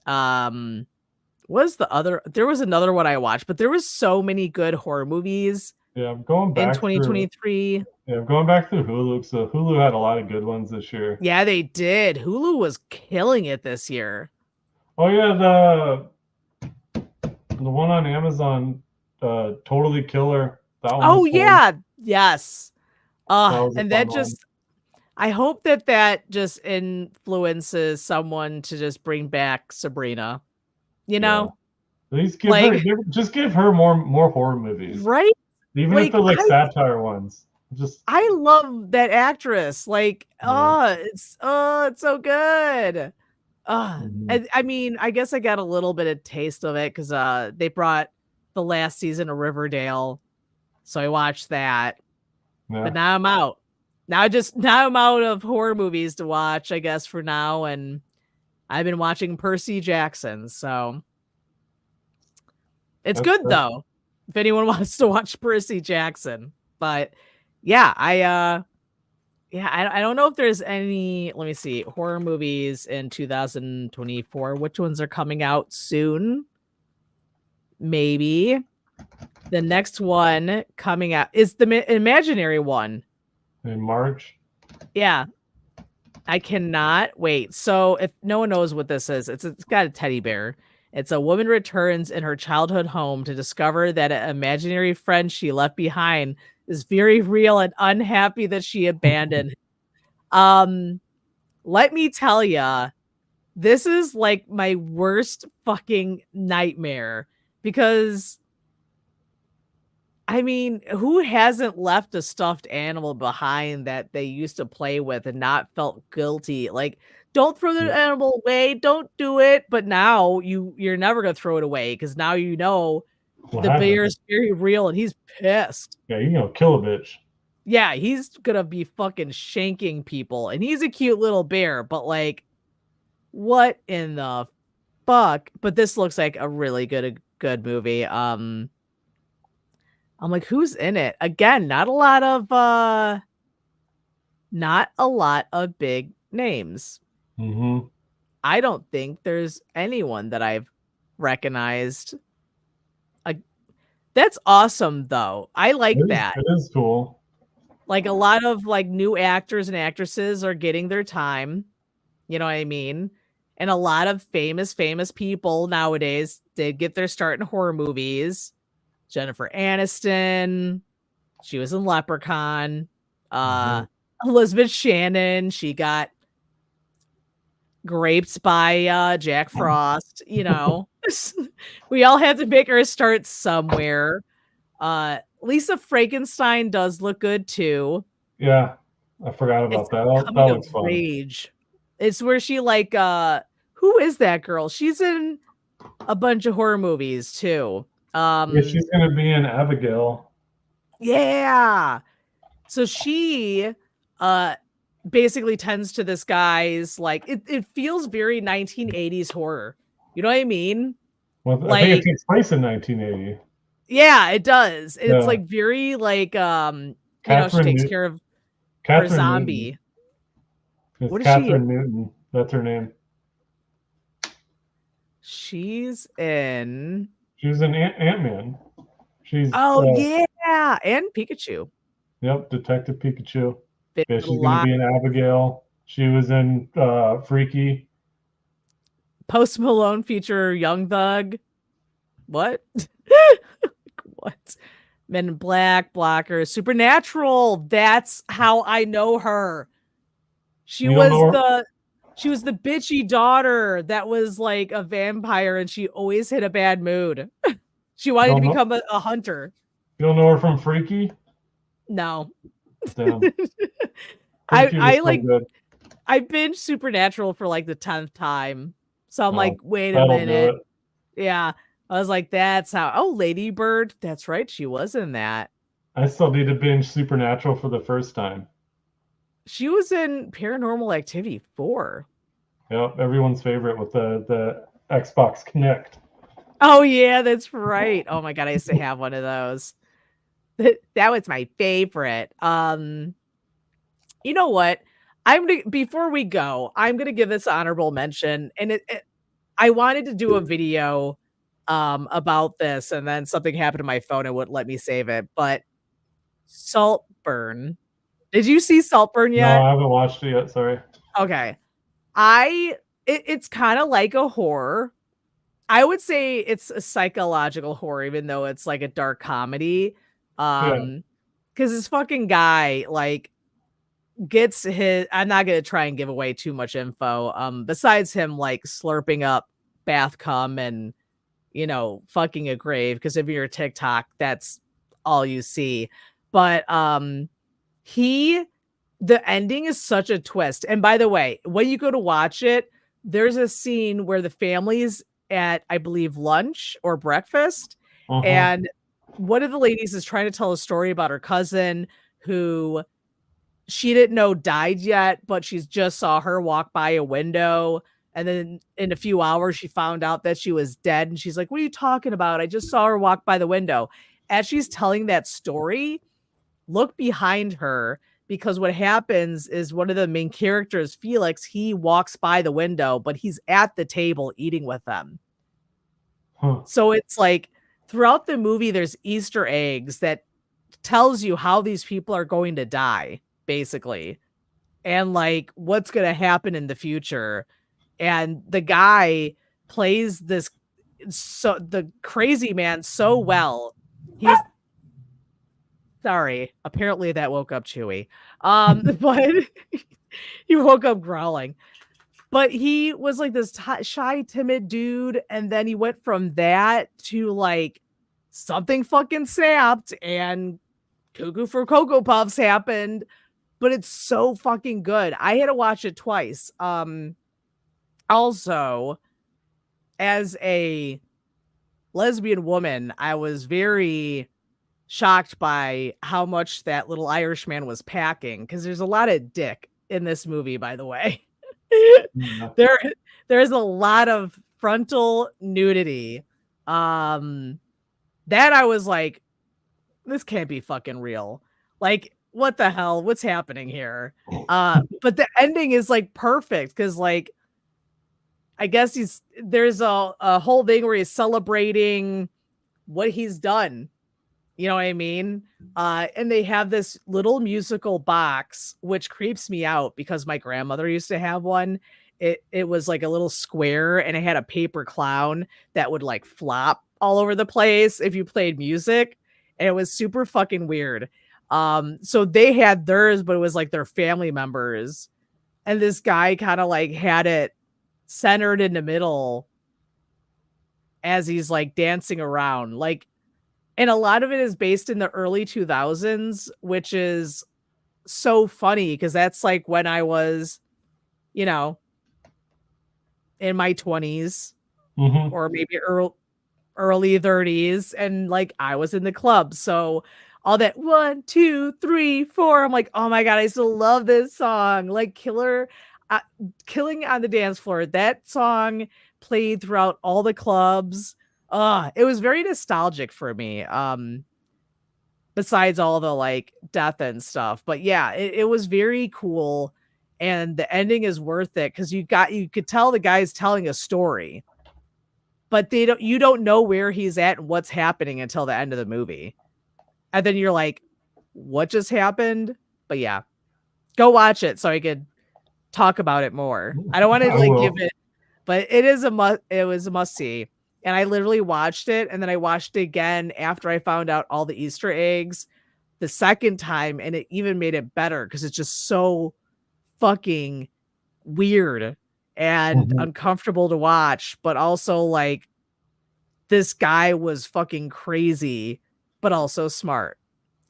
Was the other there was another one I watched, but there was so many good horror movies. Yeah, I'm going back in 2023. I'm going back through Hulu. So Hulu had a lot of good ones this year. Yeah, they did. Hulu was killing it this year. Oh yeah, the one on Amazon, Totally Killer. That one. Oh yeah, yes. And that just I hope that just influences someone to just bring back Sabrina. You know? At least give her more horror movies. Right? Even if they're like satire ones. I love that actress. Like, it's so good. And I mean, I guess I got a little bit of taste of it because they brought the last season of Riverdale. So I watched that. Yeah. But now I'm out. Now I'm out of horror movies to watch, I guess, for now. And I've been watching Percy Jackson, so it's good though. If anyone wants to watch Percy Jackson. But yeah, I don't know if there's any, let me see, horror movies in 2024. Which ones are coming out soon? Maybe. The next one coming out is the imaginary one. In March? Yeah. I cannot wait. So if no one knows what this is, it's got a teddy bear. It's a woman returns in her childhood home to discover that an imaginary friend she left behind is very real and unhappy that she abandoned. Um, let me tell ya, this is like my worst fucking nightmare because I mean, who hasn't left a stuffed animal behind that they used to play with and not felt guilty? Like, don't throw the Yeah. animal away, don't do it. But now you're never gonna throw it away because now you know What the happened? bear is very real and he's pissed. Yeah, you know, kill a bitch. Yeah, he's gonna be fucking shanking people, and he's a cute little bear, but like, what in the fuck? But this looks like a really good movie. I'm like, who's in it? Again, not a lot of big names. Mm-hmm. I don't think there's anyone that I've recognized. Like, that's awesome though. I like that. It is cool. Like a lot of like new actors and actresses are getting their time. You know what I mean? And a lot of famous people nowadays did get their start in horror movies. Jennifer Aniston, she was in Leprechaun. Mm-hmm. Elizabeth Shannon, she got graped by Jack Frost, you know. We all had to make our start somewhere. Lisa Frankenstein does look good too. Yeah, I forgot It's about that. That coming of looks fun. rage. It's where she like who is that girl? She's in a bunch of horror movies too. Yeah, she's gonna be in Abigail. Yeah. So she basically tends to this guy's like it feels very 1980s horror. You know what I mean? Well, I think it Like takes place in 1980. yeah, it does. It's Yeah, like very like she Catherine takes Newton. care of her Catherine Newton. zombie. It's What is she in? Catherine Newton. That's her name. She's in She's an Ant-Man. She's oh yeah, and Pikachu. yep, Detective Pikachu. Big Yeah, Little she's gonna Lies. be in Abigail. She was in Freaky. Post Malone feature Young Thug. What? What? Men in Black, Blocker, Supernatural. That's how I know her. She You don't was know her? the she was the bitchy daughter that was like a vampire and she always hit a bad mood. She You wanted to don't know? become a hunter. You don't know her from Freaky? No. Damn, I Freaky was I so like good. I binged Supernatural for like the 10th time. So I'm like, Oh, wait a that'll do minute. it. Yeah. I was like, that's how Lady Bird. That's right. She was in that. I still need to binge Supernatural for the first time. She was in Paranormal Activity 4. Yep, everyone's favorite with the Xbox Connect. Oh yeah, that's right. Oh my god, I used to have one of those. That was my favorite. You know what? Before we go, I'm gonna give this honorable mention, and I wanted to do a video about this, and then something happened to my phone and wouldn't let me save it. But Saltburn. Did you see Saltburn No, yet? I haven't watched it yet. Sorry. Okay. It's kind of like a horror. I would say it's a psychological horror, even though it's like a dark comedy. Yeah. Because this fucking guy like gets his. I'm not gonna try and give away too much info. Besides him like slurping up bath cum and fucking a grave. Because if you're TikTok, that's all you see. But he the ending is such a twist. And by the way, when you go to watch it, there's a scene where the family's at, I believe, lunch or breakfast. Uh-huh. And one of the ladies is trying to tell a story about her cousin who she didn't know died yet, but she's just saw her walk by a window. And then in a few hours, she found out that she was dead. And she's like, what are you talking about? I just saw her walk by the window. As she's telling that story, look behind her because what happens is one of the main characters, Felix, he walks by the window, but he's at the table eating with them. Huh. So it's like throughout the movie, there's Easter eggs that tells you how these people are going to die, basically. and like what's going to happen in the future. And the guy plays this the crazy man so well. He's sorry, apparently that woke up Chewy. But he woke up growling. But he was like this shy, timid dude, and then he went from that to like something fucking snapped and Cuckoo for Cocoa Puffs happened, but it's so fucking good. I had to watch it twice. Also, as a lesbian woman, I was very shocked by how much that little Irishman was packing, because there's a lot of dick in this movie, by the way. Yeah. There's a lot of frontal nudity. That I was like, this can't be fucking real. Like, what the hell? What's happening here? But the ending is like perfect, because like I guess there's a whole thing where he's celebrating what he's done. You know what I mean? And they have this little musical box, which creeps me out because my grandmother used to have one. It was like a little square, and it had a paper clown that would like flop all over the place if you played music. And it was super fucking weird. So they had theirs, but it was like their family members. And this guy kind of like had it centered in the middle as he's like dancing around. Like, and a lot of it is based in the early 2000s, which is so funny because that's like when I was, you know, in my 20s or maybe early 30s, and like I was in the club. So all that 1, 2, 3, 4, I'm like, oh my God, I still love this song. Like Killing on the Dance Floor. That song played throughout all the clubs. It was very nostalgic for me. Besides all the like death and stuff. But yeah, it was very cool. And the ending is worth it because you could tell the guy's telling a story, but you don't know where he's at and what's happening until the end of the movie. And then you're like, what just happened? But yeah, go watch it so I could talk about it more. I don't want to like give it, but it was a must see. And I literally watched it, and then I watched it again after I found out all the Easter eggs the second time, and it even made it better because it's just so fucking weird and uncomfortable to watch, but also like this guy was fucking crazy, but also smart.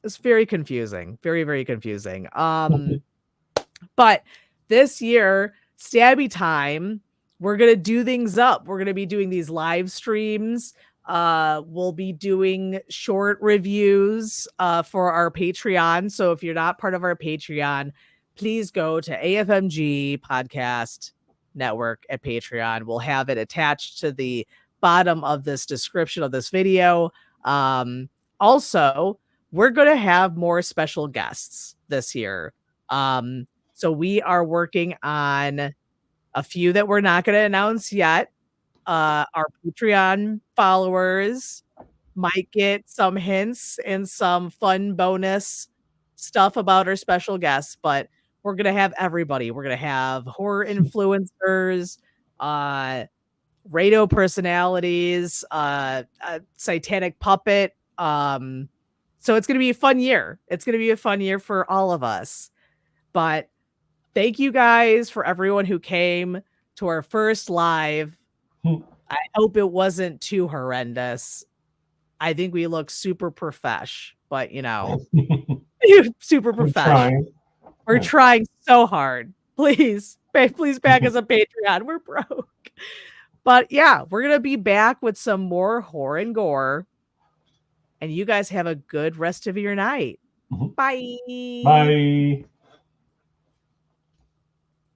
It's very confusing. Very, very confusing. But this year, Stabby time, we're going to do things up. We're going to be doing these live streams. We'll be doing short reviews for our Patreon. So if you're not part of our Patreon, please go to AFMG Podcast Network at Patreon. We'll have it attached to the bottom of this description of this video. Also, we're going to have more special guests this year. So we are working on a few that we're not going to announce yet. Our Patreon followers might get some hints and some fun bonus stuff about our special guests, but we're going to have everybody. We're going to have horror influencers, radio personalities, a satanic puppet. So it's going to be a fun year. It's going to be a fun year for all of us. But thank you guys for everyone who came to our first live. I hope it wasn't too horrendous. I think we look super profesh, but you know, super profesh. We're trying so hard. Please back us a Patreon. We're broke. But yeah, we're going to be back with some more horror and gore. And you guys have a good rest of your night. Bye. Bye.